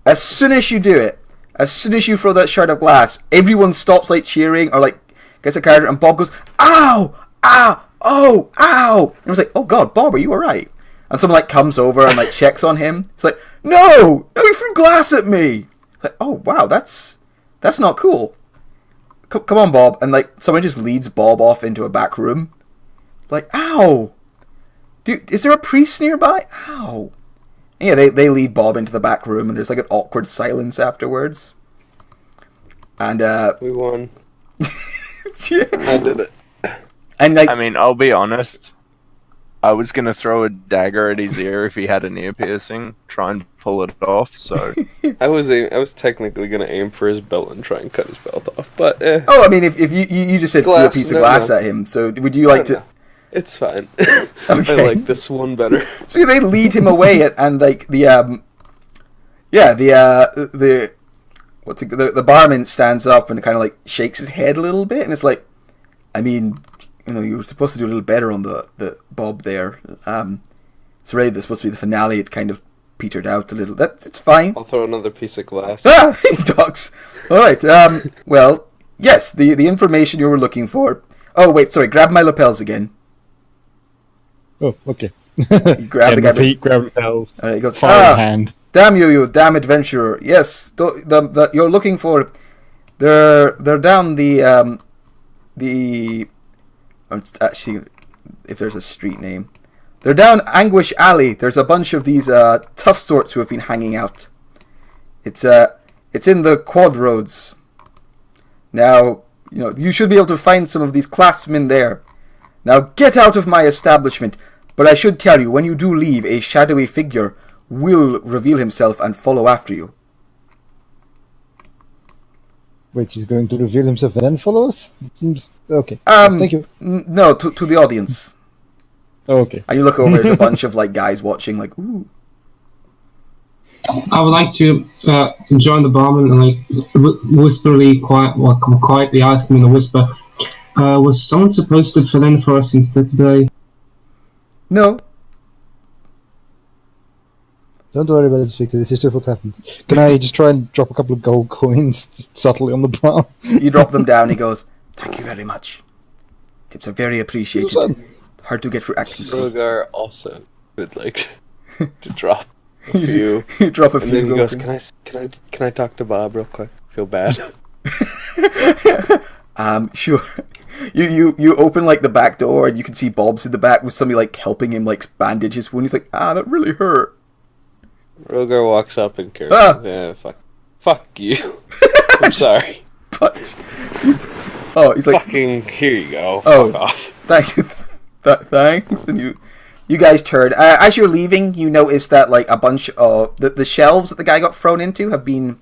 As soon as you do it, as soon as you throw that shard of glass, everyone stops like cheering or like gets a character, and Bob goes, "Ow! Ow! Oh! Ow!" And I was like, "Oh God, Bob, are you all right?" And someone like comes over and like checks on him. It's like, "No, you threw glass at me!" Like, "Oh wow, that's not cool." Come on, Bob, and like someone just leads Bob off into a back room. Like, "Ow! Dude, is there a priest nearby? Ow!" And yeah, they lead Bob into the back room, and there's like an awkward silence afterwards. And We won. yeah. I did it. And like, I mean, I'll be honest. I was gonna throw a dagger at his ear if he had an ear piercing, try and pull it off. So I was technically gonna aim for his belt and try and cut his belt off, but oh, I mean, if you just said threw a Glass, piece of no, glass no. at him, so would you like to? No. It's fine. Okay. I like this one better. So they lead him away, and like the barman stands up and kind of like shakes his head a little bit, and it's like, I mean, you were supposed to do a little better on the Bob there. It's really supposed to be the finale. It kind of petered out a little. It's fine. I'll throw another piece of glass. Ah, ducks. All right. Well, yes, the information you were looking for. Oh wait, sorry. Grab my lapels again. Oh, okay. You grab the guy. repeat, grab repels. All right, he goes. Fire in hand. Damn you, you damn adventurer! Yes, the you're looking for. They're down the. Actually, if there's a street name, they're down Anguish Alley. There's a bunch of these tough sorts who have been hanging out. It's in the quad roads. Now, you should be able to find some of these claspmen there. Now get out of my establishment. But I should tell you, when you do leave, a shadowy figure will reveal himself and follow after you. Wait, he's going to reveal himself and then follow us? It seems... Okay. Thank you. No, to the audience. Oh, okay. And you look over, there's a bunch of like guys watching, like, ooh. I would like to join the barman and like quietly ask him in a whisper, was someone supposed to fill in for us instead today? No. Don't worry about it, Victor. This is just what happened. Can I just try and drop a couple of gold coins just subtly on the ground? You drop them down, he goes, "Thank you very much. Tips are very appreciated. Hard to get through action school." Silgar also would like to drop a few. You drop a And few then he gold goes, coins. Can I talk to Bob real quick? Feel bad. Sure. You open like the back door and you can see Bob's in the back with somebody like helping him like bandage his wound. He's like, that really hurt. Rogar walks up and cares. Ah. Yeah, fuck you. I'm sorry. Oh, he's like, Fucking, here you go. Oh. Fuck off. thanks. And you guys turn. As you're leaving, you notice that like a bunch of the shelves that the guy got thrown into have been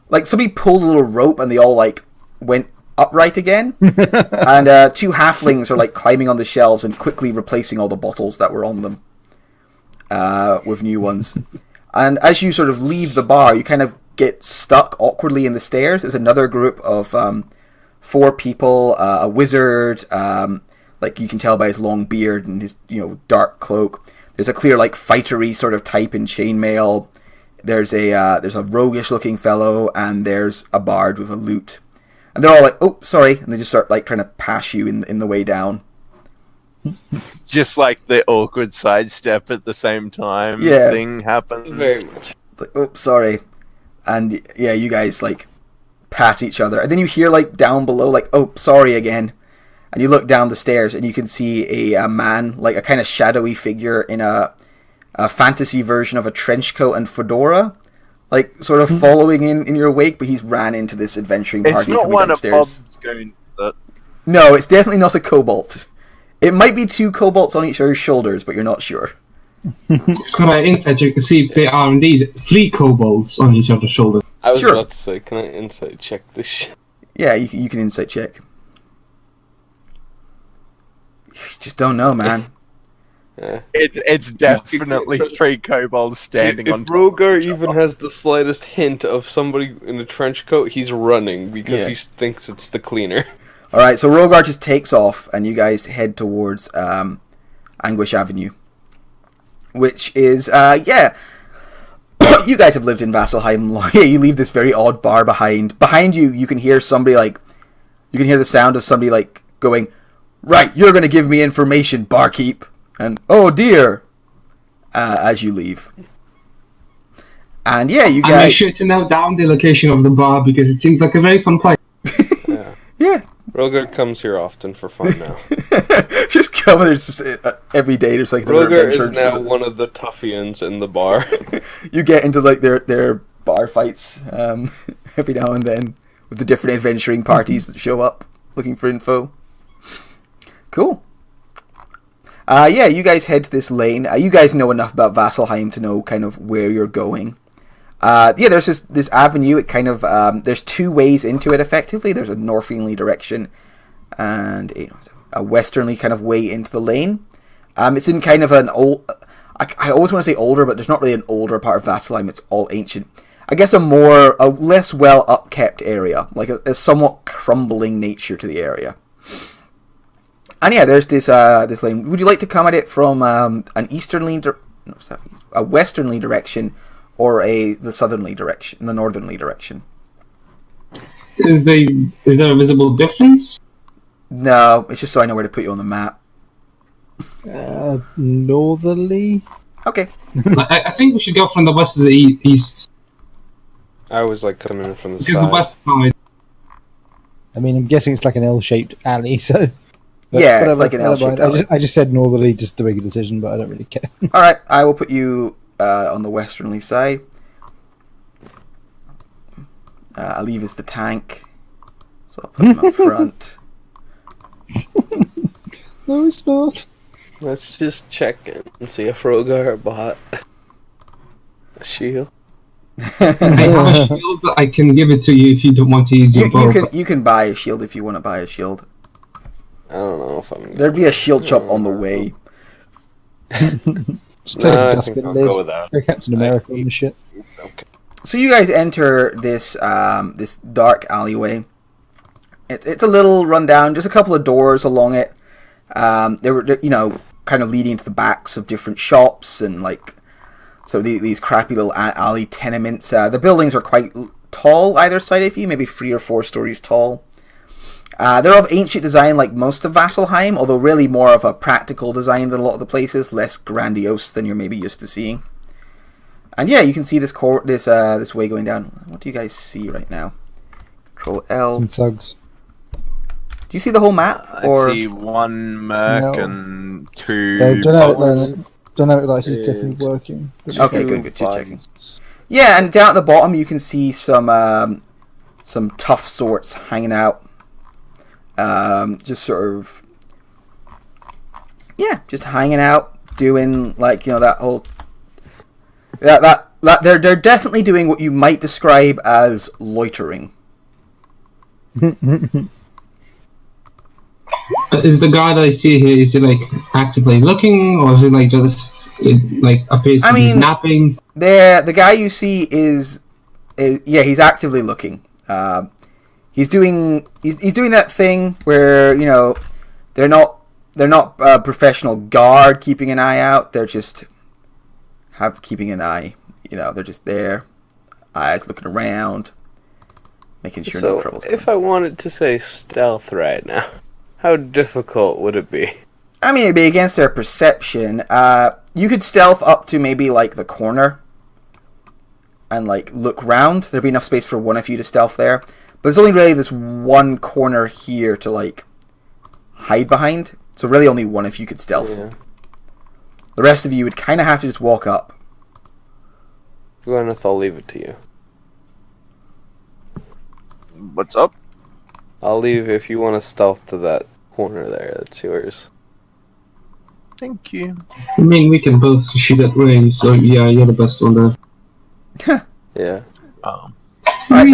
like somebody pulled a little rope and they all like went upright again. And two halflings are like climbing on the shelves and quickly replacing all the bottles that were on them with new ones. And as you sort of leave the bar, you kind of get stuck awkwardly in the stairs. There's another group of 4 people, a wizard, like you can tell by his long beard and his dark cloak. There's a clear like fightery sort of type in chainmail. There's a roguish looking fellow, and there's a bard with a lute. And they're all like, "Oh, sorry," and they just start like trying to pass you in the way down. Just like the awkward sidestep at the same time thing happens. Very much. It's like, "Oh, sorry," and yeah, you guys like pass each other, and then you hear like down below like, "Oh, sorry again." And you look down the stairs and you can see a man, like a kind of shadowy figure in a fantasy version of a trench coat and fedora, like sort of following in your wake, but he's ran into this adventuring party. It's not coming one downstairs. of Bob's going to... No, it's definitely not a kobold. It might be 2 kobolds on each other's shoulders, but you're not sure. Can I insight check to see if they are indeed 3 kobolds on each other's shoulders? I was Sure. about to say, can I insight check this shit? Yeah, you can insight check. You just don't know, man. Yeah. It's definitely 3 kobolds standing on If top. Rogar even has the slightest hint of somebody in a trench coat, he's running because Yeah. he thinks it's the cleaner. Alright, so Rogar just takes off, and you guys head towards Anguish Avenue. Which is, you guys have lived in Vasselhiem long. Yeah, you leave this very odd bar behind. Behind you, you can hear somebody like... You can hear the sound of somebody like going, "Right, you're going to give me information, barkeep." And, "Oh dear," as you leave. And yeah, you I make guys... sure to note down the location of the bar because it seems like a very fun place. Yeah. Rogar comes here often for fun now. Just coming, it's just, every day there's like another Rogar adventure. is now one of the toughians in the bar. You get into like their bar fights every now and then with the different adventuring parties that show up looking for info. Cool. Yeah, you guys head to this lane. You guys know enough about Vasselhiem to know kind of where you're going. Yeah, there's this avenue. It kind of there's 2 ways into it. Effectively, there's a northerly direction and a westernly kind of way into the lane. It's in kind of an old. I always want to say older, but there's not really an older part of Vasselhiem. It's all ancient. I guess a less well upkept area, like a somewhat crumbling nature to the area. And yeah, there's this lane. Would you like to come at it from a westernly direction, or the northernly direction? Is there a visible difference? No, it's just so I know where to put you on the map. Northerly? Okay. I think we should go from the west to the east. I always like coming in from the Because side. the west side. I mean, I'm guessing it's like an L-shaped alley, so... But Yeah, it's whatever, like an never L-shaped mind. alley. I just said northerly just to make a decision, but I don't really care. Alright, I will put you on the westernly side. Aliv is the tank, so I'll put him up front. No, it's not. Let's just check in and see if Rogar bought a shield. I have a shield. I can give it to you if you don't want to use your bow. You can buy a shield if you want to buy a shield. I don't know if I'm. There'd be a shield shop on the way. Just take Nah, a I dustbin think I'll lid. go with that. Go Captain America and shit. Okay. So you guys enter this this dark alleyway. It's a little rundown. Just a couple of doors along it. They were kind of leading to the backs of different shops and like so these crappy little alley tenements. The buildings are quite tall either side of you, maybe 3 or 4 stories tall. They're of ancient design like most of Vasselhiem, although really more of a practical design than a lot of the places, less grandiose than you're maybe used to seeing. And yeah, you can see this this way going down. What do you guys see right now? Control L. Some thugs. Do you see the whole map? Or I see 1 merc No. and 2 Don't have it like it's definitely working. okay, good. Just checking. Yeah, and down at the bottom you can see some some tough sorts hanging out. Just sort of, just hanging out, doing like, that whole that they're definitely doing what you might describe as loitering. Is the guy that I see here, is he like actively looking, or is it like just like appears to be napping? The guy you see is he's actively looking. He's doing that thing where they're not a professional guard keeping an eye out. They're just keeping an eye. They're just there, eyes looking around, making sure no trouble's coming. If I wanted to say stealth right now, how difficult would it be? I mean, it'd be against their perception. You could stealth up to maybe like the corner and like look round. There'd be enough space for one of you to stealth there. But there's only really this one corner here to like hide behind. So really only one of you could stealth. Yeah. The rest of you would kind of have to just walk up. Gwyneth, I'll leave it to you. What's up? I'll leave if you want to stealth to that corner there. That's yours. Thank you. I mean, we can both shoot at range, so yeah, you're the best one there. Yeah. Right,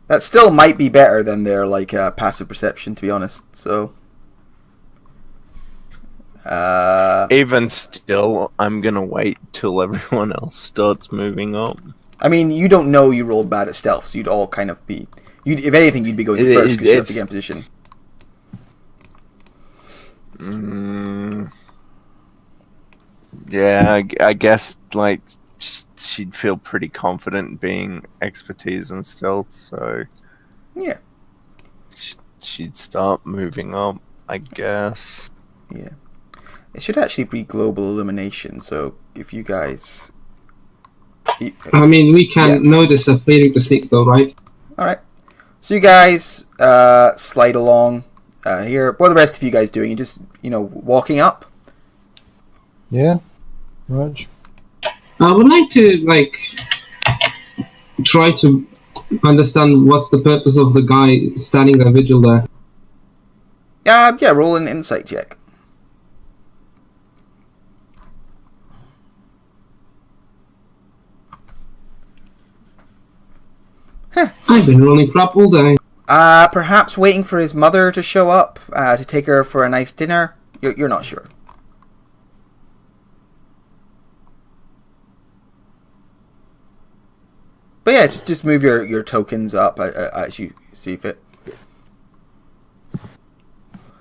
that still might be better than their like passive perception, to be honest. So. Even still, I'm gonna wait till everyone else starts moving up. I mean, you don't know you rolled bad at stealth, so you'd all kind of be... if anything, you'd be going first because you have to get in position. Yeah, I guess, like, she'd feel pretty confident being expertise in stealth, so... Yeah. She'd start moving up, I guess. Yeah. It should actually be global illumination, so if you guys... I mean, we can notice a failing to sneak though, right? Alright. So you guys slide along here. What are the rest of you guys doing? You just, walking up? Yeah. Raj? I would like to, like, try to understand what's the purpose of the guy standing there vigil there. Yeah, roll an insight check. I've been rolling crap all day. Perhaps waiting for his mother to show up to take her for a nice dinner. You're not sure. But yeah, just move your tokens up as you see fit.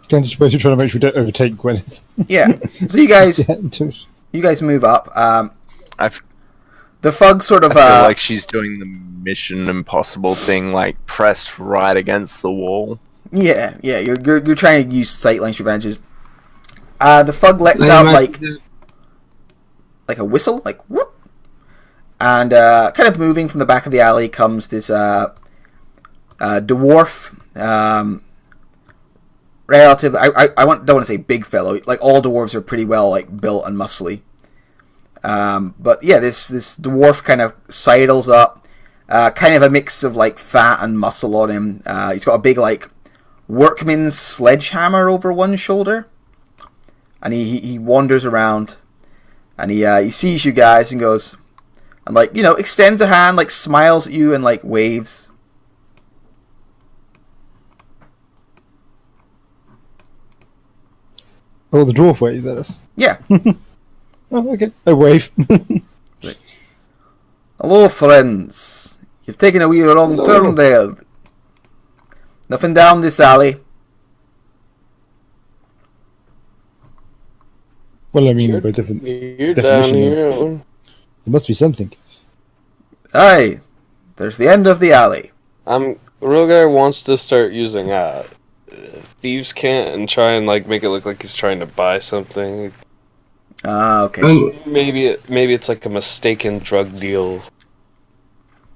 Kind of suppose you're trying to make sure we don't overtake Gwyneth. Yeah. So you guys move up. The Fug sort of... I feel like she's doing the Mission Impossible thing, like pressed right against the wall. Yeah. You're trying to use sightlines advantages. The Fug lets out like a whistle, like whoop, and kind of moving from the back of the alley comes this dwarf, relative. I don't want to say big fellow. Like all dwarves are pretty well like built and muscly. But yeah, this dwarf kind of sidles up, kind of a mix of like fat and muscle on him. He's got a big like workman's sledgehammer over one shoulder, and he wanders around, and he sees you guys and goes, and like extends a hand, like smiles at you and like waves. Oh, the dwarf waves at us. Yeah. Oh, okay. I wave. Hello, friends. You've taken a wee wrong turn there. Nothing down this alley. Well, I mean, by different You're definition. down here. There must be something. Aye. There's the end of the alley. Rogar wants to start using thieves' cant and try and like make it look like he's trying to buy something. Okay. Maybe it's like a mistaken drug deal.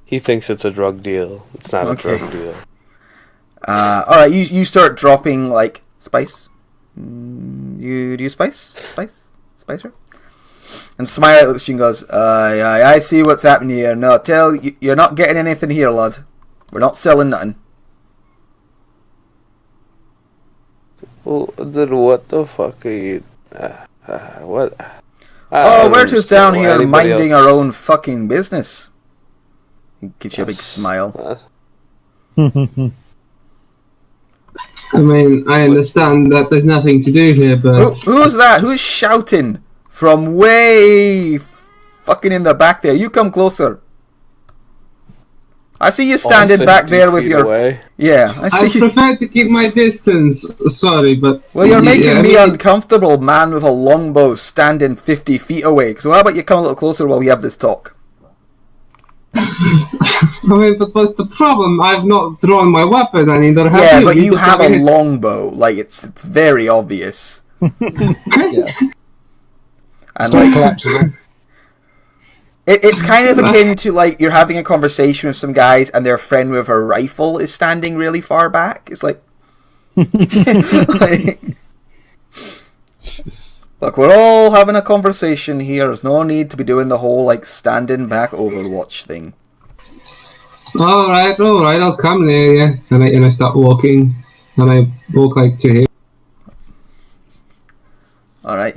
He thinks it's a drug deal. It's not a drug deal. Alright, you start dropping like spice. You do spicer? And Smiley looks at you and goes, I see what's happening here. No, you're not getting anything here, lad. We're not selling nothing. Well, then what the fuck are you... what? We're just down here minding our own fucking business. He gives you a big smile. I mean, I understand that there's nothing to do here, but... Who's that? Who's shouting from way fucking in the back there? You come closer. I see you standing back there with your... Away. Yeah, I I see. prefer to keep my distance. Sorry, but... Well, you're making I me mean, uncomfortable, man with a longbow standing 50 feet away. So how about you come a little closer while we have this talk? I mean, but what's the problem? I've not drawn my weapon, and neither have Yeah, you. but you just have a having longbow. Like, it's very obvious. Yeah. And It's not like, collapsible. it's kind of akin to like you're having a conversation with some guys and their friend with a rifle is standing really far back. It's like, like, look, we're all having a conversation here. There's no need to be doing the whole like standing back Overwatch thing. All right, I'll come near you. And I start walking, and I walk like to here. All right,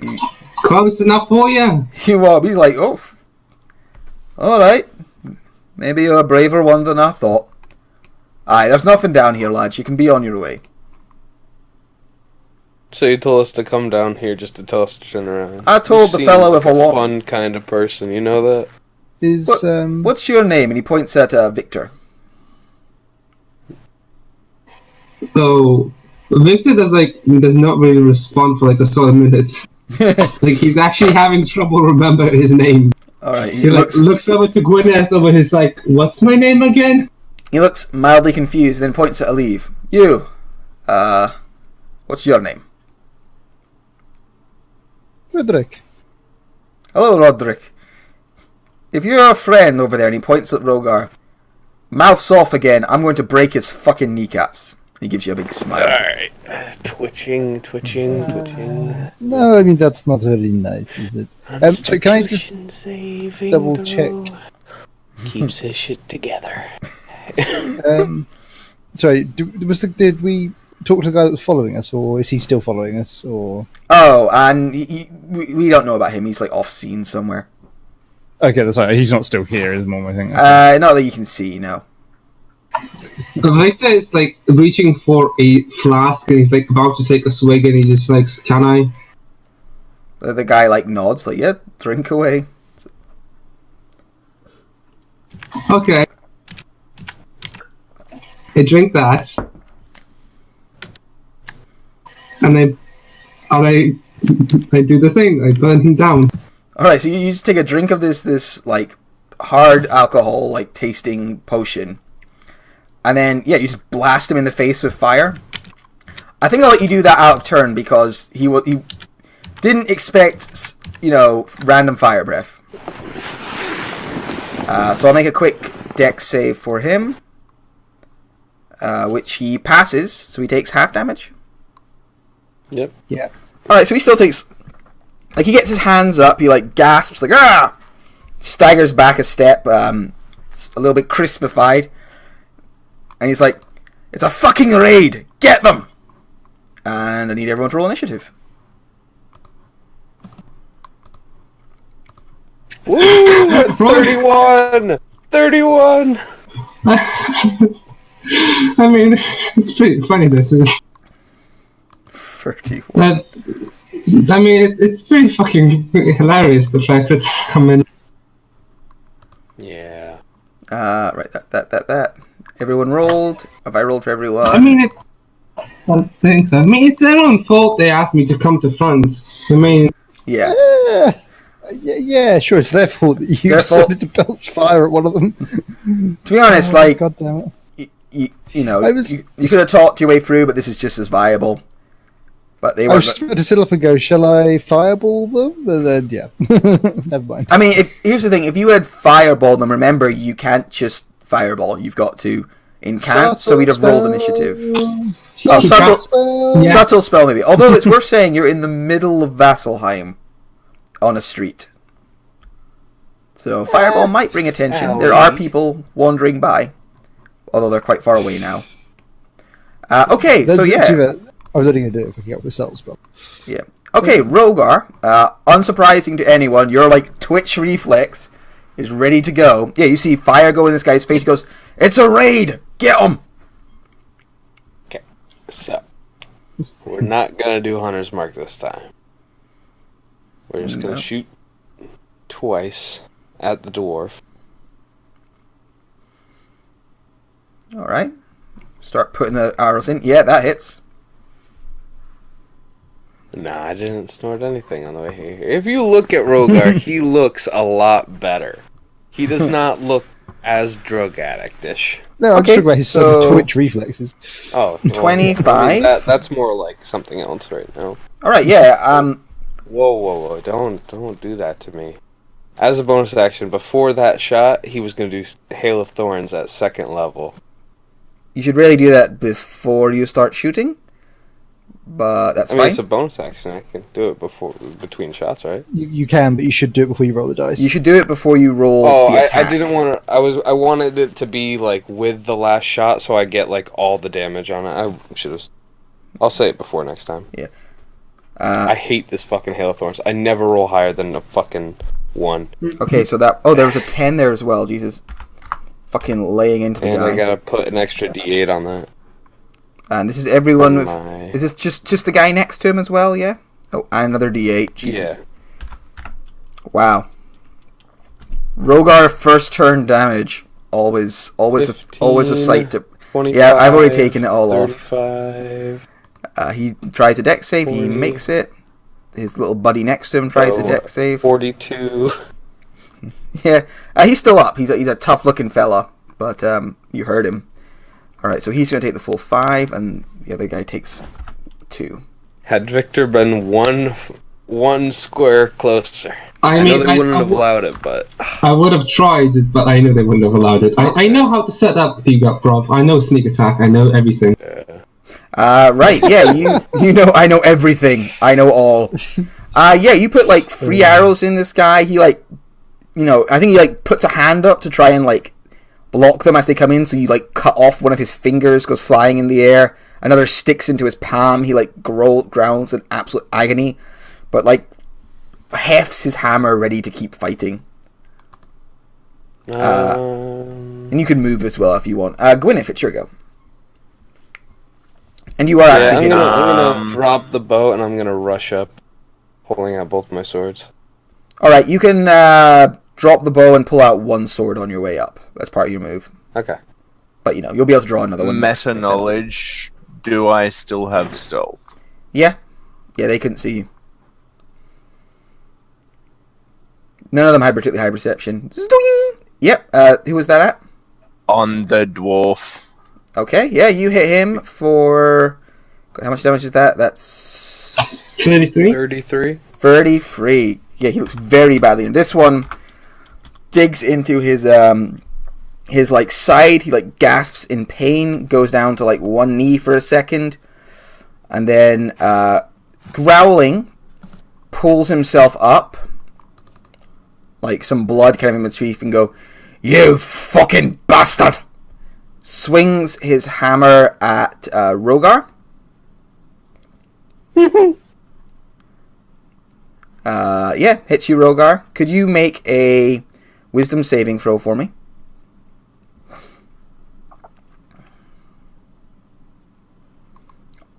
Close enough for you? you are. He's like, oh, all right. Maybe you're a braver one than I thought. Aye, there's nothing down here, lads. You can be on your way. So you told us to come down here just to tell us to turn around. I told You the fellow seem with like a lot. fun kind of person, you know that? Is What's your name? And he points at Victor. So Victor does not really respond for like a solid minute. Like he's actually having trouble remember his name. All right, He looks over to Gwyneth over his like, what's my name again? He looks mildly confused, then points at Aleve. You, what's your name? Roderick. Hello, Roderick. If you're a friend over there, and he points at Rogar, mouth's off again, I'm going to break his fucking kneecaps. He gives you a big smile. Alright. Twitching. No, I mean that's not very nice, is it? So can I just double check? Keeps his shit together. Sorry, did we talk to the guy that was following us, or is he still following us? Or Oh, and we don't know about him. He's like off scene somewhere. okay, that's right. He's not still here. Is more my thing. Not that you can see, no. Victor is like reaching for a flask and he's like about to take a swig and he just like, can I? The guy like nods, like, yeah, drink away. Okay. I drink that. And I do the thing. I burn him down. All right, so you just take a drink of this like hard alcohol like tasting potion, and then yeah, you just blast him in the face with fire. I think I'll let you do that out of turn because he didn't expect random fire breath. So I'll make a quick dex save for him, which he passes, so he takes half damage. Yep. Yeah. All right, so he still takes. Like, he gets his hands up, he, like, gasps, like, ah! Staggers back a step, a little bit crispified. And he's like, it's a fucking raid! Get them! And I need everyone to roll initiative. Woo! 31! 31! I mean, it's pretty funny this is. 31. I mean, it's pretty fucking hilarious the fact that I'm in. Yeah. Right, that. Everyone rolled. Have I rolled for everyone? I mean, I don't think so. I mean, it's their own fault they asked me to come to front. I mean, Yeah. Yeah, sure. It's their fault that you Their fault. decided to belch fire at one of them. To be honest, God damn it! you could have talked your way through, but this is just as viable. But they I were. was just about to sit up and go, shall I fireball them? But then, yeah. Never mind. I mean, here's the thing. If you had fireballed them, remember, you can't just fireball. You've got to incant, so we'd have rolled initiative. Oh, subtle spell. Yeah. subtle spell, maybe. Although it's worth saying you're in the middle of Vasselhiem on a street. So fireball might bring attention. There are people wandering by, although they're quite far away now. Okay, so yeah. I was only going to do it if we can get ourselves, but... Yeah. Okay, Rogar, unsurprising to anyone, your like twitch reflex is ready to go. Yeah, you see fire go in this guy's face. He goes, "It's a raid! Get him!" Okay, so we're not gonna do Hunter's Mark this time. We're just gonna shoot twice at the dwarf. All right. Start putting the arrows in. Yeah, that hits. Nah, I didn't snort anything on the way here. If you look at Rogar, he looks a lot better. He does not look as drug addict-ish. No, I'm talking about his twitch reflexes. Oh, well, 25? I mean, that's more like something else right now. All right, yeah. Whoa! Don't do that to me. As a bonus action, before that shot, he was going to do Hail of Thorns at 2nd level. You should really do that before you start shooting. But that's fine. It's a bonus action. I can do it between shots, right? You can, but you should do it before you roll the dice. You should do it before you roll the attack. I didn't want to... I wanted it to be, like, with the last shot, so I get, like, all the damage on it. I should have... I'll say it before next time. Yeah. I hate this fucking Hail of Thorns. I never roll higher than a fucking 1. Okay, so that... Oh, there was a 10 there as well, Jesus. Fucking laying into the guy. And I gotta put an extra D8 on that. And this is everyone with... Is this just the guy next to him as well, yeah? Oh, and another D8. Jesus. Yeah. Wow. Rogar first turn damage. Always 15, always a sight to... Yeah, I've already taken it all 35, off. He tries a dex save, 40, he makes it. His little buddy next to him tries a dex save. 42. Yeah, he's still up. He's a tough-looking fella, but you heard him. Alright, so he's going to take the full 5, and the other guy takes 2. Had Victor been one square closer, I know they wouldn't have allowed it, but... I would have tried it, but I know they wouldn't have allowed it. I know how to set up P-Gut Prov. I know sneak attack. I know everything. Right, yeah, you know, I know everything. I know all. Yeah, you put, like, 3 arrows in this guy. He, like, you know, I think he, like, puts a hand up to try and, like, block them as they come in, so you, like, cut off one of his fingers, goes flying in the air. Another sticks into his palm. He, like, grounds in absolute agony. But, like, hefts his hammer ready to keep fighting. And you can move as well if you want. Gwyn, if it's your go. And you are actually hitting. I'm gonna drop the bow and I'm gonna rush up, pulling out both my swords. Alright, you can drop the bow and pull out one sword on your way up. That's part of your move. Okay. But, you know, you'll be able to draw another one. Meta knowledge, do I still have stealth? Yeah. Yeah, they couldn't see you. None of them had particularly high perception. Yep, who was that at? On the dwarf. Okay, yeah, you hit him for... How much damage is that? That's... 33? 33. Yeah, he looks very badly. And this one digs into his like, side. He, like, gasps in pain. Goes down to, like, one knee for a second. And then, growling, pulls himself up. Like, some blood kind of in the teeth and go, "You fucking bastard!" Swings his hammer at Rogar. Yeah, hits you, Rogar. Could you make a wisdom saving throw for me?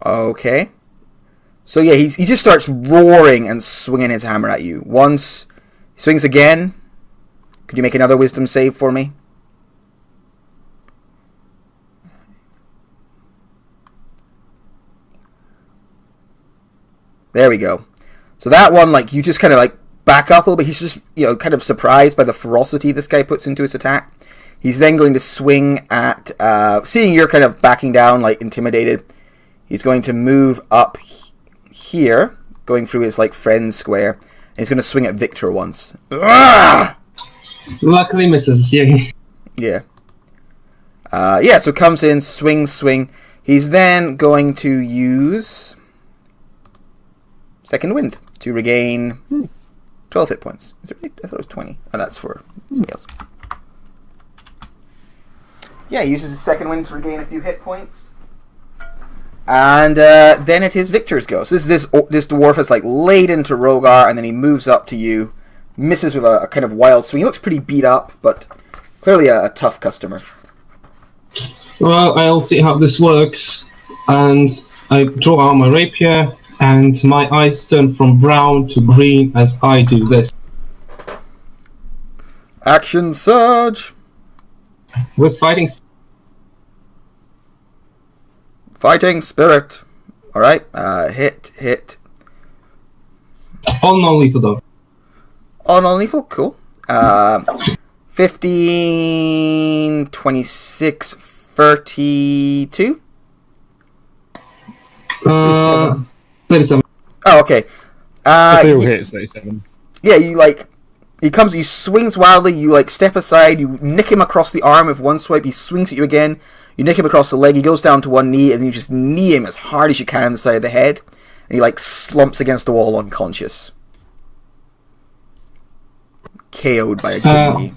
Okay. So yeah, he just starts roaring and swinging his hammer at you. Once, he swings again. Could you make another wisdom save for me? There we go. So that one, like, you just kind of, like, back up a little bit. He's just, you know, kind of surprised by the ferocity this guy puts into his attack. He's then going to swing at, seeing you're kind of backing down, like, intimidated. He's going to move up here, going through his, like, friend square. And he's going to swing at Victor once. Ah! Luckily misses, yeah. Yeah. Yeah, so comes in, swing. He's then going to use... Second Wind to regain 12 hit points. Is it really? I thought it was 20. Oh, that's for somebody else. Yeah, he uses his second wind to regain a few hit points. And then it is Victor's go. So this dwarf is like laid into Rogar, and then he moves up to you, misses with a kind of wild swing. He looks pretty beat up, but clearly a tough customer. Well, I'll see how this works, and I draw out my rapier, and my eyes turn from brown to green as I do this. Action surge! With fighting. Fighting spirit. Alright, hit. All non-lethal though. All non-lethal, cool. 15, 26, 32? 37. Oh, okay. If they all hit, it's 37. Yeah, he swings wildly, you like step aside, you nick him across the arm with one swipe, he swings at you again, you nick him across the leg, he goes down to one knee, and then you just knee him as hard as you can on the side of the head, and he like slumps against the wall unconscious. KO'd by a good knee.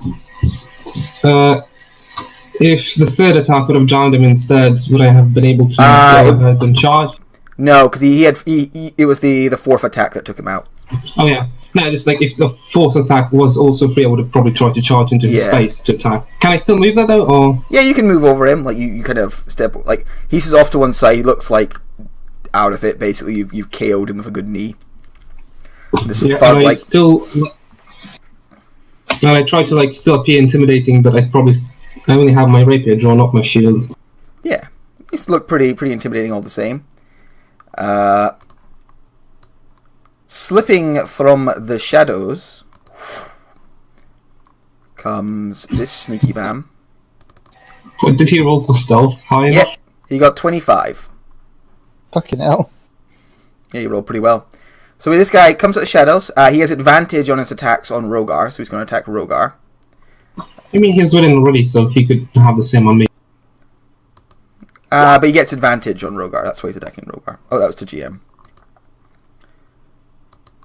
If the third attack would have downed him instead, would I have been able to go ahead and charge? No, because it was the fourth attack that took him out. Oh yeah. No, just like if the fourth attack was also free, I would have probably tried to charge into his space to attack. Can I still move that though, or? Yeah, you can move over him. Like you kind of step. Like he's off to one side. He looks like out of it. Basically, you've KO'd him with a good knee. This Yeah, fun, and I like still. And I try to like still appear intimidating, but I only have my rapier drawn, not my shield. yeah, these look pretty intimidating all the same. Slipping from the shadows comes this sneaky bam. What, did he roll for stealth? High enough? Yep, he got 25. Fucking hell. Yeah, you rolled pretty well. So this guy comes at the shadows. He has advantage on his attacks on Rogar, so he's going to attack Rogar. I mean, he's winning already, so he could have the same on me. But he gets advantage on Rogar. That's why he's attacking Rogar. Oh, that was to GM.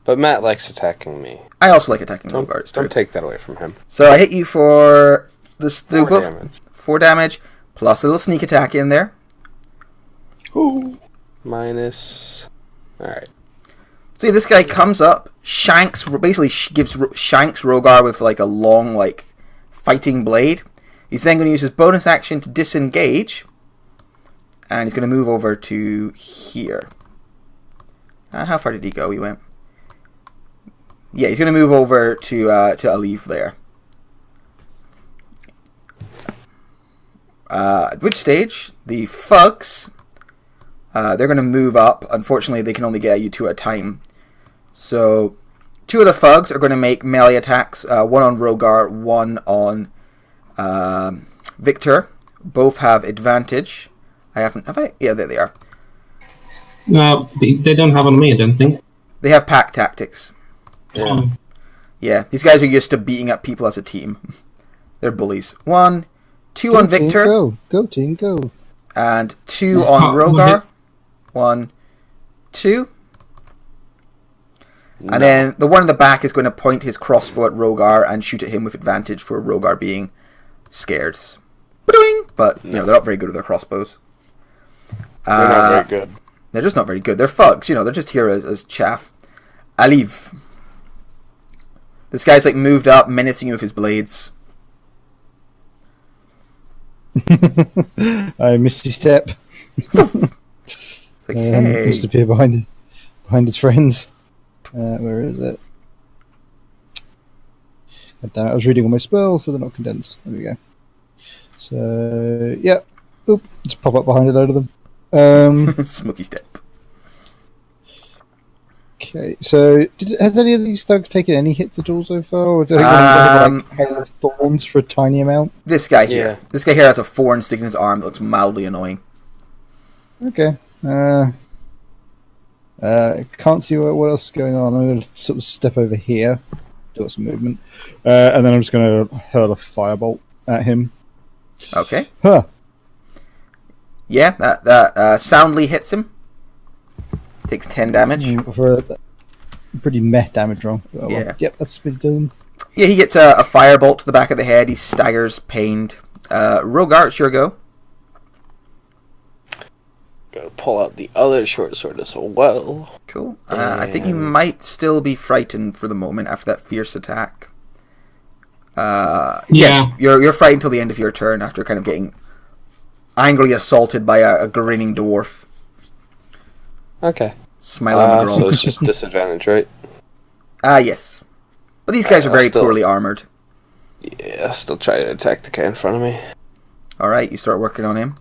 But Matt likes attacking me. I also like attacking Rogar. It's true. Don't take that away from him. So I hit you for the 4 damage. 4 damage, plus a little sneak attack in there. Ooh. Minus. Alright. So this guy comes up, shanks Rogar with like a long like fighting blade. He's then going to use his bonus action to disengage, and he's going to move over to here. How far did he go? He went. Yeah, he's going to move over to Aleve there. At which stage the Fugs, they're going to move up. Unfortunately, they can only get you 2 at a time. So 2 of the Fugs are going to make melee attacks. One on Rogar, one on Victor. Both have advantage. Have I? Yeah, there they are. No, they don't have on me, I don't think. They have pack tactics. Yeah. Yeah, these guys are used to beating up people as a team. They're bullies. 1, 2 on Victor. Go team, go. And 2 on Rogar. 1, 2. No. And then the one in the back is going to point his crossbow at Rogar and shoot at him with advantage for Rogar being scared. But, you know, they're not very good with their crossbows. They're not very good. They're just not very good. They're Fugs, you know, they're just here as chaff. Aleve. This guy's like moved up, menacing you with his blades. I misty step. It's like, hey. Disappear behind his friends. Where is it? God damn it, I was reading all my spells, so they're not condensed. There we go. So, yeah. Oop, just pop up behind a load of them. Smoky step. Okay, so has any of these thugs taken any hits at all so far? Or do they have like hail of thorns for a tiny amount? This guy here. Yeah. This guy here has a thorn sticking in his arm that looks mildly annoying. Okay. Can't see what else is going on. I'm going to sort of step over here, do some movement, and then I'm just going to hurl a firebolt at him. Okay. Huh. Yeah, that soundly hits him. Takes 10 damage. pretty meh damage roll. Oh, well. Yeah. Yep, that's been done. Yeah, he gets a firebolt to the back of the head. He staggers, pained. Rogar, it's your go. Gotta pull out the other short sword as well. Cool. I think you might still be frightened for the moment after that fierce attack. Yes, you're frightened until the end of your turn after kind of getting angrily assaulted by a grinning dwarf. Okay. Smiling So it's just disadvantage, right? Yes. But these guys are very still- poorly armored. Yeah, still try to attack the guy in front of me. Alright, you start working on him.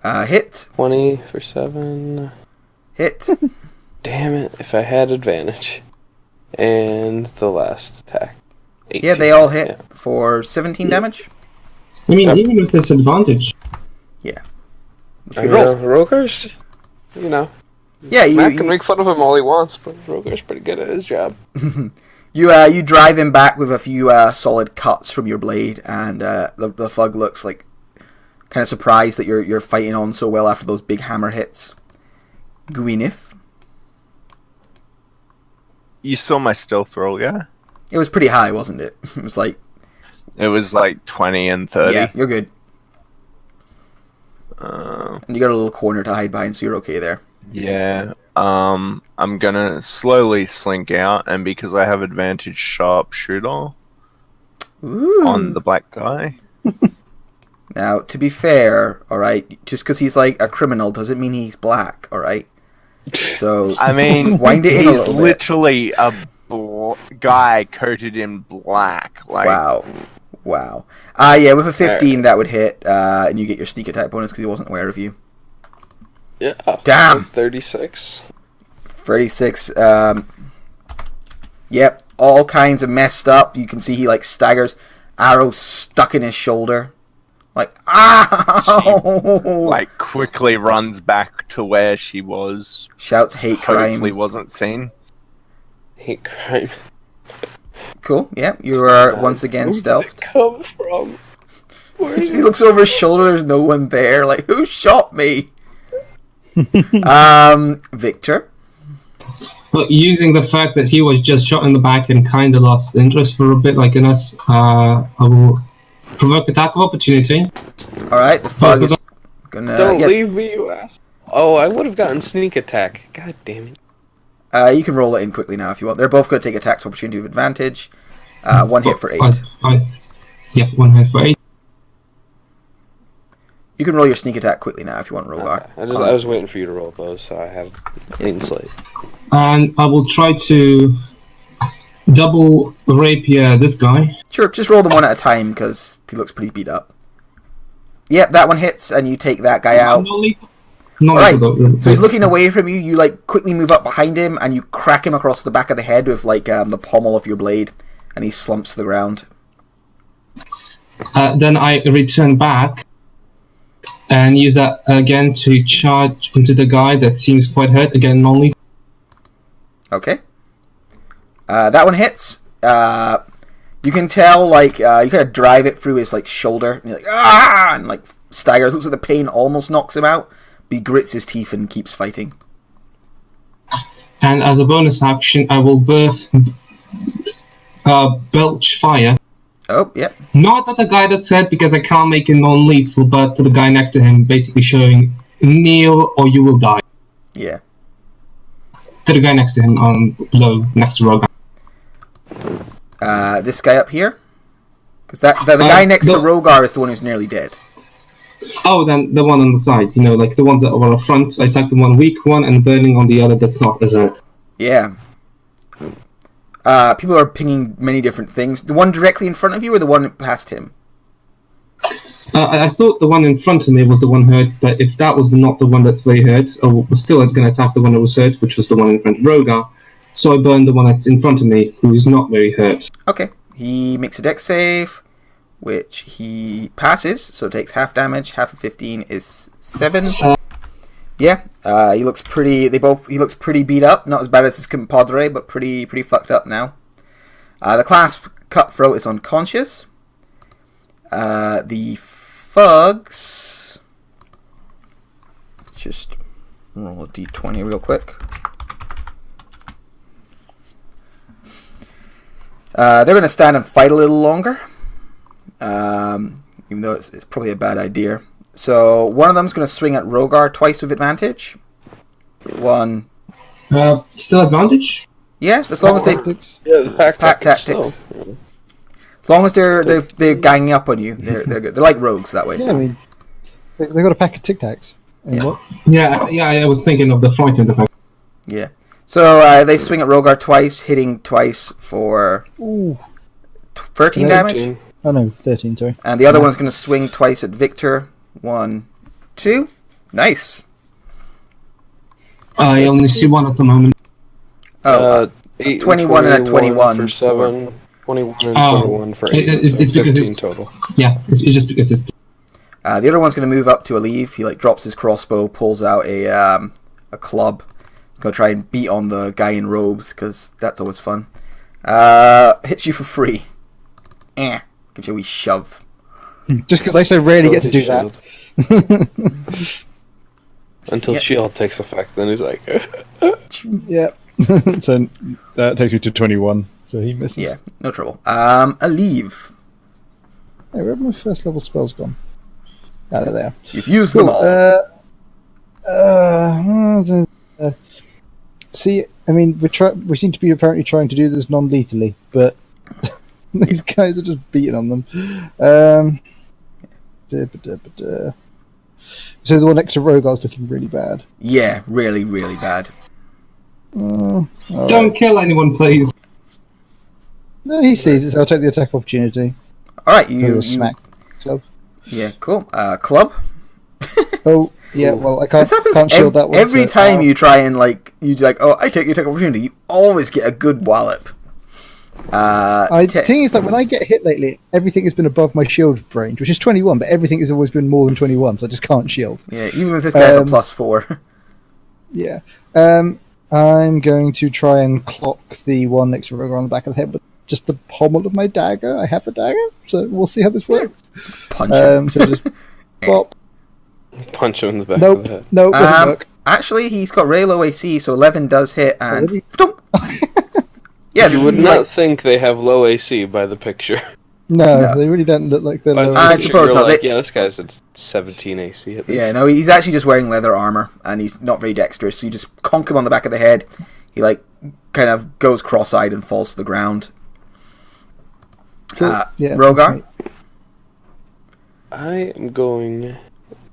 Hit. 20 for 7. Hit. Damn it, if I had advantage. And the last attack. 18. Yeah, they all hit Yeah. for 17 damage. I mean, even with disadvantage. Yeah. I know, Rogar's, you know, Yeah, Matt can make fun of him all he wants, but Rogar's pretty good at his job. you drive him back with a few solid cuts from your blade, and the thug looks like kind of surprised that you're fighting on so well after those big hammer hits. Gwyneth. You saw my stealth roll, yeah? It was pretty high, wasn't it? It was like... It was like 20 and 30. Yeah, you're good. And you got a little corner to hide behind, so you're okay there. Yeah. I'm gonna slowly slink out, and because I have advantage sharpshooter Ooh. on the black guy. Now, to be fair, alright, just because he's like a criminal doesn't mean he's black, alright? So, I mean, just wind it in a he's little bit. literally a guy coated in black. Like, Wow. Yeah, with a 15 that would hit, and you get your sneak attack bonus because he wasn't aware of you. Yeah. Damn! 36. 36, yep, all kinds of messed up. You can see he like staggers, arrow stuck in his shoulder. Like, ow! like quickly runs back to where she was. Shouts hate Hopefully crime. wasn't seen. Hate crime. Cool, yeah, you are once again Where did stealthed. it come from? Where is He it? looks over his shoulder, there's no one there. Like, who shot me? Victor. But using the fact that he was just shot in the back and kind of lost interest for a bit, like in us, I will provoke attack of opportunity. Alright, the thug is gonna... Don't yeah, leave me, you ass. Oh, I would have gotten sneak attack. God damn it. you can roll it in quickly now if you want. They're both going to take attacks of opportunity with advantage. One hit for 8. Yeah, 1 hit for 8. You can roll your sneak attack quickly now if you want, Rogar. Okay. I was waiting for you to roll those, so I had a clean slate. And I will try to double rapier this guy. Sure, just roll them one at a time because he looks pretty beat up. Yep, that one hits, and you take that guy out. Alright, so he's looking away from you. You like quickly move up behind him, and you crack him across the back of the head with like the pommel of your blade, and he slumps to the ground. Then I return back and use that again to charge into the guy that seems quite hurt. Again, non-lethal. Okay. That one hits. You can tell, like, you kind of drive it through his like shoulder, and you're like, ah, and like staggers. Looks like the pain almost knocks him out, but he grits his teeth and keeps fighting. And as a bonus action, I will belch fire. Oh, yep. Not at the guy that's hurt because I can't make it non-lethal, but to the guy next to him, basically showing kneel or you will die. Yeah. To the guy next to him, below, next to Rogan. This guy up here, because the guy next to Rogar is the one who's nearly dead. Oh, then the one on the side, you know, like the ones that were up front. I attacked the one weak one and burning on the other that's not as hurt. Yeah. People are pinging many different things. The one directly in front of you or the one past him? I thought the one in front of me was the one hurt, but if that was not the one that's very hurt, I was still going to attack the one that was hurt, which was the one in front of Rogar. So I burned the one that's in front of me, who is not very hurt. Okay. He makes a dex save, which he passes, so takes half damage. Half of 15 is 7. Yeah, he looks pretty. He looks pretty beat up. Not as bad as his compadre, but pretty fucked up now. The Clasp cutthroat is unconscious. The thugs. Just roll a d20 real quick. They're going to stand and fight a little longer, even though it's probably a bad idea. So one of them's going to swing at Rogar twice with advantage. One. Still advantage? Yes, as long as they Yeah, pack tactics. still. As long as they're ganging up on you, they're good. They're like rogues that way. Yeah, I mean, they got a pack of Tic Tacs. Yeah. What? Yeah, I was thinking of the front end effect. Yeah. So they swing at Rogar twice, hitting twice for Ooh. 13 damage. Oh no, 13, sorry. And the other one's going to swing twice at Victor. 1, 2. Nice. I only see one at the moment. Oh, 8 21 and a 21 for 7. 21 and Oh. 21 for 8. It's So because 15 it's- total. Yeah, it's just because it's... the other one's going to move up to Aleve. He drops his crossbow, pulls out a club. He's going to try and beat on the guy in robes because that's always fun. Hits you for free. Gives you a wee shove. Just because I so rarely get to do that. Until shield takes effect, then he's like, Yeah. So that takes me to 21. So he misses. Yeah, no trouble. Aleve. Hey, where have my first level spells gone? Ah, there they are. You've used them all. See, I mean, we seem to be apparently trying to do this non-lethally, but these guys are just beating on them. So the one next to Rogar's looking really bad. Yeah, really, really bad. Don't kill anyone, please. No, he sees it, so I'll take the attack opportunity. Alright, Or you... a smack club. Yeah, cool. Club? Oh, yeah, well, I can't This happens shield that one. every so- time you try and, I take the attack opportunity, you always get a good wallop. The thing is that when I get hit lately, everything has been above my shield range, which is 21, but everything has always been more than 21, so I just can't shield. Yeah, even with this guy have a +4. Yeah. I'm going to try and clock the one next to Rogar on the back of the head with just the pommel of my dagger. I have a dagger, so we'll see how this works. Punch him. So just pop. punch him in the back of Nope. the head. Nope, doesn't work. Actually, he's got really low AC, so 11 does hit, and... Really? Yeah, You would not think they have low AC by the picture. No, they really don't look like they're By the low. I picture, suppose you're not. like, yeah, this guy's at 17 AC at least. Yeah, no, he's actually just wearing leather armor, and he's not very dexterous, so you just conk him on the back of the head. He, kind of goes cross-eyed and falls to the ground. Cool. Yeah, Rogar? I am going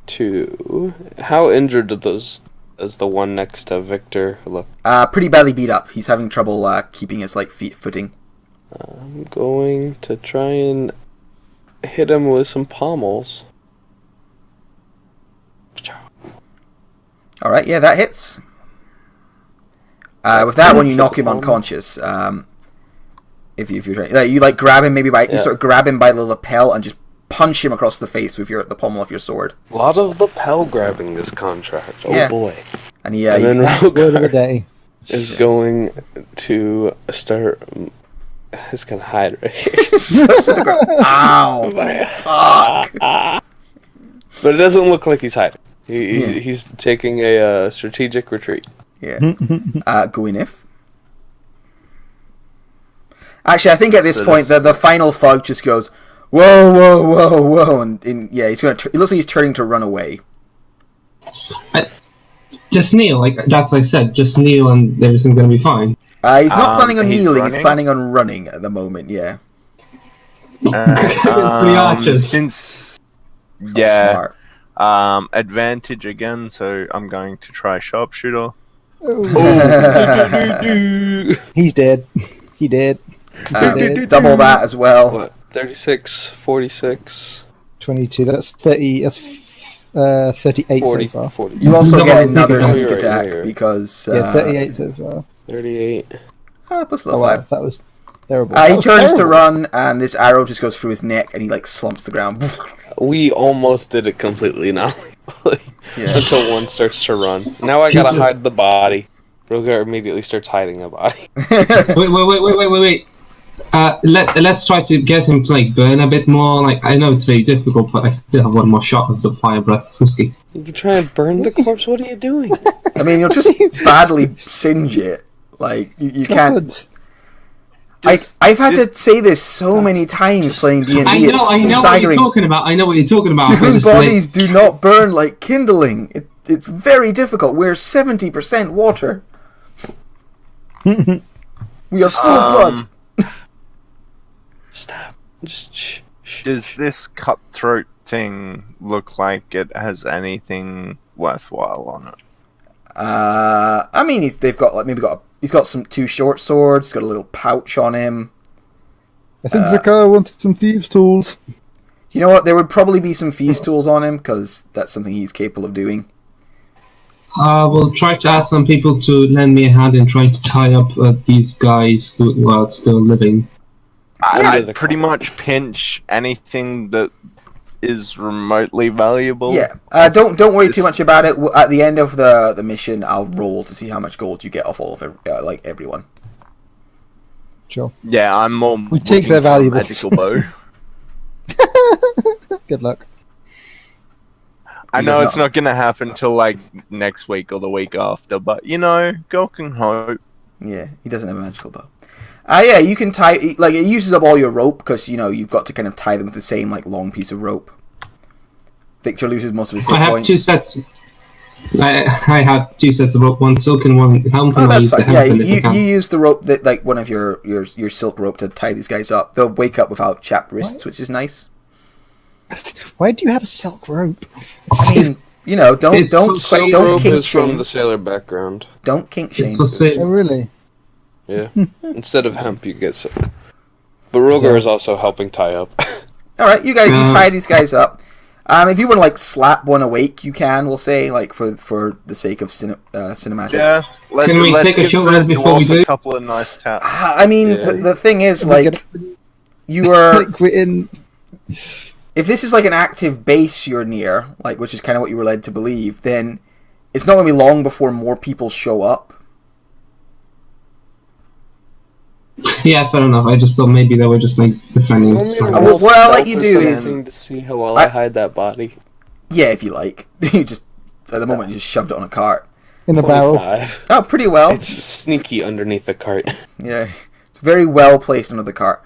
to... How injured does the one next to Victor look? Pretty badly beat up. He's having trouble keeping his footing. I'm going to try and hit him with some pommels. Alright, yeah, that hits. With that one, you knock him unconscious. If you're trying, you grab him maybe you sort of grab him by the lapel and just punch him across the face with the pommel of your sword. A lot of lapel grabbing this contract. Oh Yeah. boy! And And then Word of the Rogar day. is going to start. He's gonna hide right here. Ow! Fuck! But it doesn't look like he's hiding. He's taking a strategic retreat. Yeah. Gwyneth. Actually, I think at this So point the final thug just goes, whoa, whoa, whoa, whoa, and he's gonna. It looks like he's turning to run away. Just kneel, that's what I said. Just kneel and everything's gonna be fine. He's not planning on he's kneeling. He's running? planning on running at the moment. Yeah. Three archers. Since yeah, Smart. advantage again, so I'm going to try sharpshooter. He's dead. He dead. Double that as well. What? 36, 46, 22. That's 30. That's 38 40, so far. 40. You also No, get it's another not. sneak You're right, attack you're right. because Yeah, 38 so far. 38. plus Oh level wow, 5. that was terrible. He That was turns to terrible. run, and this arrow just goes through his neck, and he slumps to the ground. We almost did it completely now. Yeah. Until one starts to run. Now I gotta hide the body. Rogar immediately starts hiding a body. Wait. Let's try to get him to burn a bit more. I know it's very difficult, but I still have one more shot of the fire breath whiskey. You can try and burn the corpse. What are you doing? I mean, you'll just badly singe it. You can't. God. I've had to say this so many times playing D&D. I know what you're talking about. Human bodies do not burn like kindling. It's very difficult. We're 70% water. We are full of blood. Stop. Just shh. Does this cutthroat thing look like it has anything worthwhile on it? I mean, he's got some 2 short swords. He's got a little pouch on him. I think Zakar wanted some thieves' tools. You know what? There would probably be some thieves' tools on him because that's something he's capable of doing. We'll try to ask some people to lend me a hand in trying to tie up these guys while still living. I'd pretty much pinch anything that is remotely valuable. Yeah. Don't worry too much about it. At the end of the mission, I'll roll to see how much gold you get off all of everyone. Sure. Yeah, I'm more. We take their valuables. Magical bow. Good luck. I know it's not going to happen till like next week or the week after, but girl can hope. Yeah, he doesn't have a magical bow. Yeah, you can tie, like, it uses up all your rope, because, you've got to kind of tie them with the same, like, long piece of rope. Victor loses most of his hit points. I have 2 sets. I have 2 sets of rope, one silk and one hemp. Oh, that's fine. Yeah, you use the rope, that like, one of your silk rope to tie these guys up. They'll wake up without chapped wrists, which is nice. Why do you have a silk rope? I mean, don't rope kink is from shame. the sailor background. Don't kink shame. Oh, really? Yeah. Instead of hemp, you get silk. But Roger is also helping tie up. Alright, you tie these guys up. If you want to, like, slap one awake, you can, we'll say, like, for the sake of cinematic. Yeah, Can we take a short rest before we do? A couple of nice taps. I mean, the thing is, like, you are... Like, we're in... If this is, like, an active base you're near, like, which is kind of what you were led to believe, then it's not going to be long before more people show up. Yeah, fair enough. I just thought maybe they were just like defending. What I'll let you do is to see how well I hide that body. Yeah, if you like. You just at the moment you just shoved it on a cart. In a barrel. 25. Oh, pretty well. It's sneaky underneath the cart. Yeah, it's very well placed under the cart.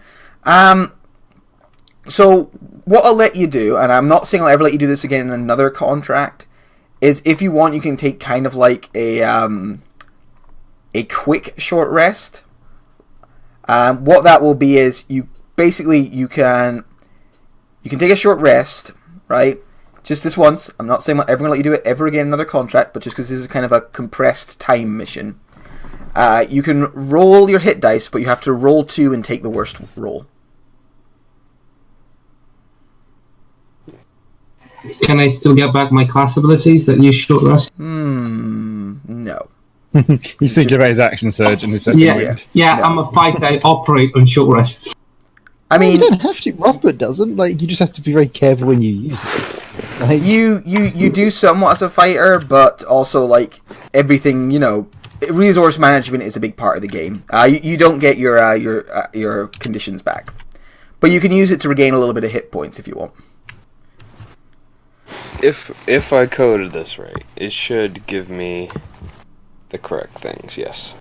So what I'll let you do, and I'm not saying I'll ever let you do this again in another contract, is if you want, you can take kind of like a quick short rest. What that will be is you can take a short rest, right? Just this once. I'm not saying I'm ever going to let you do it ever again in another contract, but just because this is kind of a compressed time mission. You can roll your hit dice, but you have to roll 2 and take the worst roll. Can I still get back my class abilities that use short rest? No. He's thinking about his action surge and his second wind. Yeah, No. I'm a fighter. I operate on short rests. I mean, you don't have to. Rothbard doesn't. Like, you just have to be very careful when you use it. Like, you do somewhat as a fighter, but also like everything, resource management is a big part of the game. You don't get your conditions back, but you can use it to regain a little bit of hit points if you want. If I coded this right, it should give me the correct things. Yes.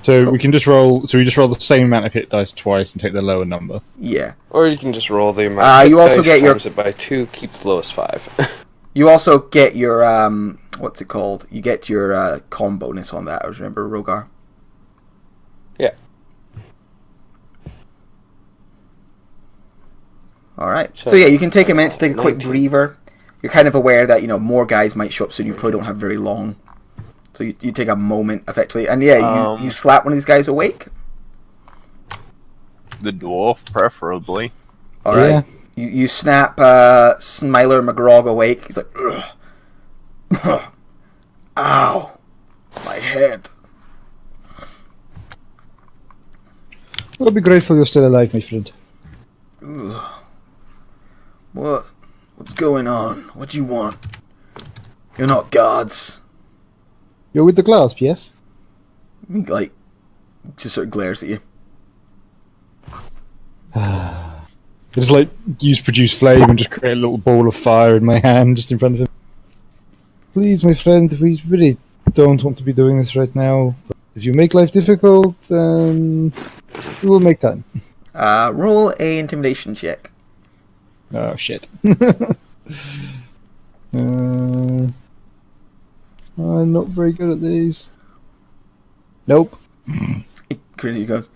so we can just roll. So we just roll the same amount of hit dice twice and take the lower number. Yeah. Or you can just roll the amount. You also get your times it by 2, keep the lowest 5. You also get your what's it called? You get your con bonus on that. I remember Rogar. Yeah. All right. So yeah, you can take a minute to take a quick breather. You're kind of aware that more guys might show up soon. You probably don't have very long, so you take a moment effectively, and yeah, you slap one of these guys awake. The dwarf, preferably. All right. You snap Smiler McGrog awake. He's like, ugh. Ow, my head. I'll be grateful you're still alive, my friend. Ugh. What's going on? What do you want? You're not gods. You're with the Clasp, yes? He, just sort of glares at you. I just produce flame and just create a little ball of fire in my hand just in front of him. Please, my friend, we really don't want to be doing this right now. But if you make life difficult, We will make time. Roll a intimidation check. Oh, shit. I'm not very good at these. Nope. He goes,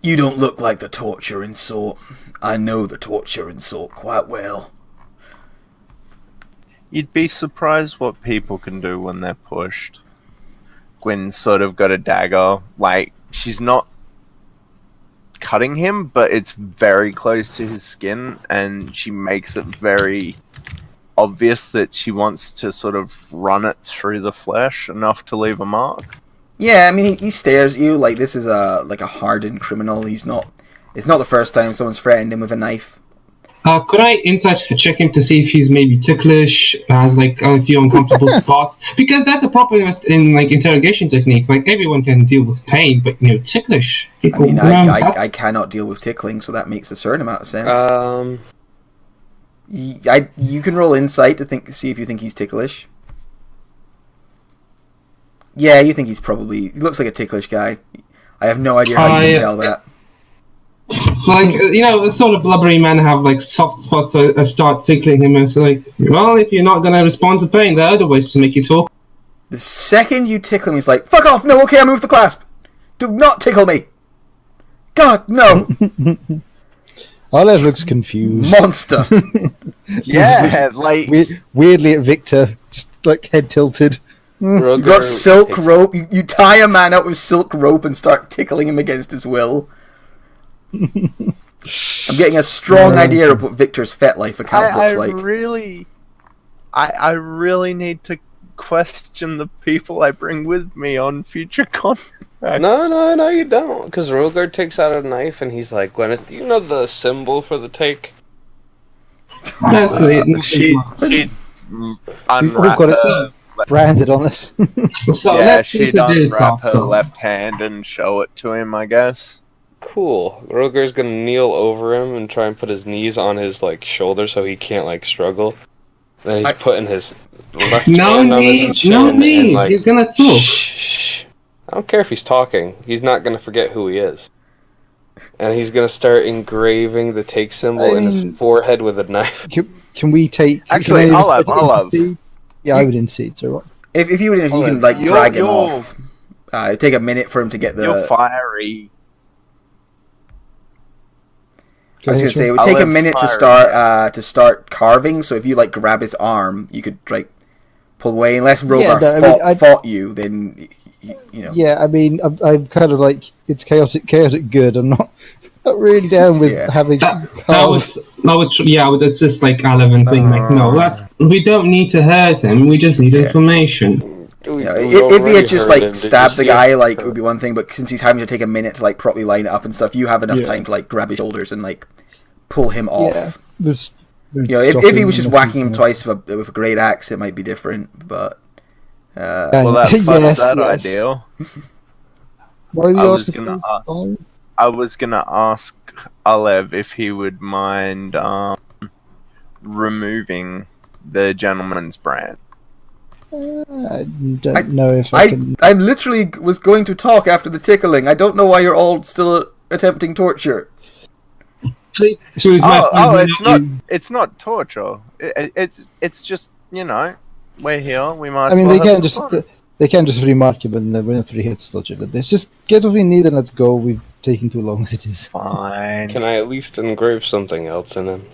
"You don't look like the torturing sort. I know the torturing sort quite well." You'd be surprised what people can do when they're pushed. Gwyn's sort of got a dagger. Like, she's not cutting him, but it's very close to his skin, and she makes it very obvious that she wants to sort of run it through the flesh enough to leave a mark. Yeah, I mean, he stares at you like this is a hardened criminal. It's not the first time someone's threatened him with a knife. Could I insight check him to see if he's maybe ticklish, has like a few uncomfortable spots? Because that's a problem in like interrogation technique. Like everyone can deal with pain, but ticklish people. I mean, I cannot deal with tickling, so that makes a certain amount of sense. You can roll insight to see if you think he's ticklish. Yeah, you think he looks like a ticklish guy. I have no idea how you can tell that. Like, sort of blubbery men have like soft spots, so I start tickling him and it's like, well, if you're not going to respond to pain, there are other ways to make you talk. The second you tickle him, he's like, "Fuck off! No, okay, I moved the clasp! Do not tickle me! God, no!" Olive looks confused. Monster! Yeah, like... Weirdly at Victor, just like head tilted. You got silk rope. You tie a man up with silk rope and start tickling him against his will. I'm getting a strong idea of what Victor's fet life account looks like. I really need to question the people I bring with me on future contracts. No, you don't. Because Rogard takes out a knife and he's like, "Gwyneth, do you know the symbol for the take?" She got it branded on us. So yeah, she'd unwrap her left hand and show it to him, I guess. Cool. Rogar's gonna kneel over him and try and put his knees on his shoulder so he can't struggle. Then he's putting his left hand on his chin. No me. He's gonna talk. Shh. I don't care if he's talking. He's not gonna forget who he is. And he's gonna start engraving the take symbol in his forehead with a knife. Can we take? Actually, I'll have. Yeah, I would incede. So what? If you can drag him off. Take a minute for him to get the. You're fiery. I was gonna say it would take a minute to start carving. So if you grab his arm, you could pull away. Unless Rogar fought you, then you know. Yeah, I mean, I'm kind of it's chaotic good. I'm not really down with having. I would assist Olive and saying no, we don't need to hurt him. We just need information. If he had just stabbed the guy, it would be one thing. But since he's having to take a minute to properly line it up and stuff, you have enough time to grab his shoulders and pull him off. If he was just whacking him twice with a great axe, it might be different. But well, that's fun. Is that ideal? I was gonna ask Olev if he would mind removing the gentleman's brand. I don't know if I can. I literally was going to talk after the tickling. I don't know why you're all still attempting torture. It's not torture. It's just we're here. We might. They can't just remark it when they're winning 3 hits. Torture. Let's just get what we need and let's go. We've taken too long as it is. Fine. Can I at least engrave something else in him?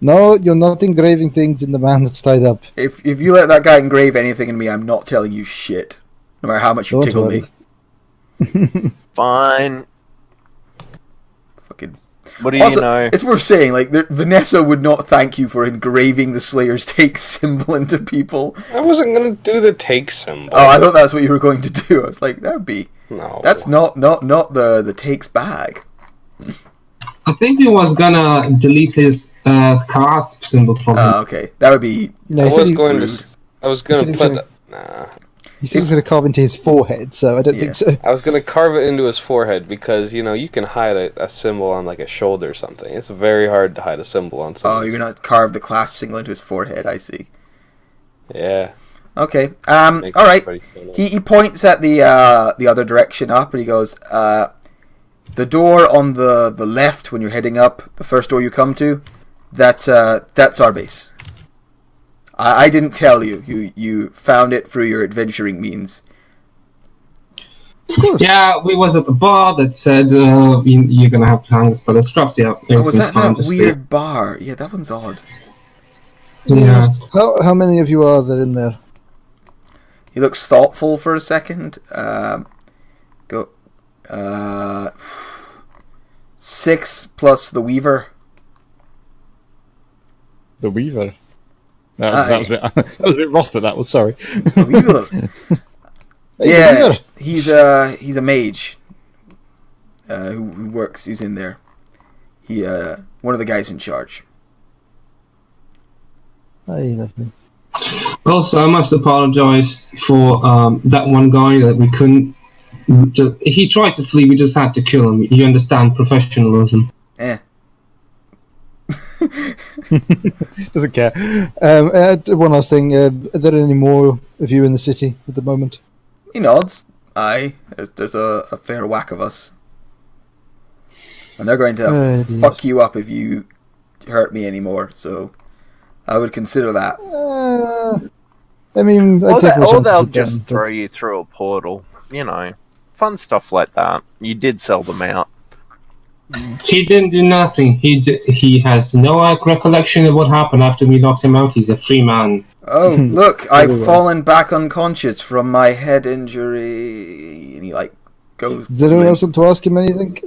No, you're not engraving things in the man that's tied up. If you let that guy engrave anything in me, I'm not telling you shit. No matter how much you tickle me. Fine. Fucking. What do you know? It's worth saying, Vanessa would not thank you for engraving the Slayer's take symbol into people. I wasn't going to do the take symbol. Oh, I thought that's what you were going to do. I was like, that would be... No. That's not the take's bag. I think he was gonna delete his clasp symbol from him. Oh, okay. That would be... No, I was going to put... Nah. He seems going to carve into his forehead, so I don't think so. I was going to carve it into his forehead because, you can hide a symbol on a shoulder or something. It's very hard to hide a symbol on something. Oh, you're going to carve the clasp symbol into his forehead, I see. Yeah. Okay. Makes All right. everybody feel nice. He points at the other direction up, and he goes, "The door on the left when you're heading up, the first door you come to, that's our base. I didn't tell you. You found it through your adventuring means." Of course. Yeah, we was at the bar that said you're gonna have to hang us by the scruffs. Yeah, Oh, was everything's that fine. that Just weird bar? Yeah, that one's odd. Yeah. How many of you are there in there? He looks thoughtful for a second. 6 plus the Weaver. The Weaver. That was a bit rough, but that was sorry. The Weaver. Hey, Yeah, Weaver. he's a mage who works. Who's in there? He one of the guys in charge. Aye, lovely. Also, I must apologize for that one guy that we couldn't. He tried to flee. We just had to kill him. You understand professionalism. Doesn't care. One last thing. Are there any more of you in the city at the moment? He nods. Aye, there's a fair whack of us, and they're going to Dear. fuck you up if you hurt me anymore. So I would consider that. I mean, I Or, take my chances they'll with them, just but- throw you through a portal. You know, fun stuff like that. You did sell them out. He didn't do nothing. He has no recollection of what happened after we locked him out. He's a free man. Oh, look, I've well. fallen back unconscious from my head injury. And he goes. Did anyone else want to ask him anything?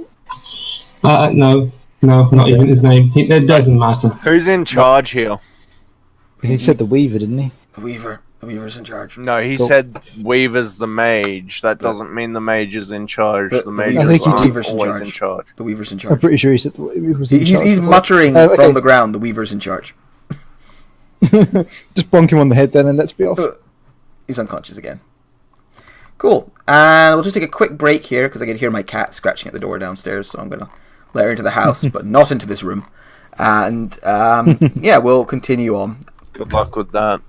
No, not even his name. It doesn't matter. Who's in charge here? He said the Weaver, didn't he? The Weaver's in charge. No, he Cool. said Weaver's the mage. That doesn't mean the mage is in charge. But The the mage I think is he- Weaver's in always charge. in charge. The Weaver's in I'm charge. pretty sure he said the Weaver was in charge He's before. muttering Okay. from the ground. The Weaver's in charge. Just bonk him on the head then and let's be off. He's unconscious again. Cool. And we'll just take a quick break here because I can hear my cat scratching at the door downstairs. So I'm going to let her into the house, but not into this room. And yeah, we'll continue on. Good luck with that.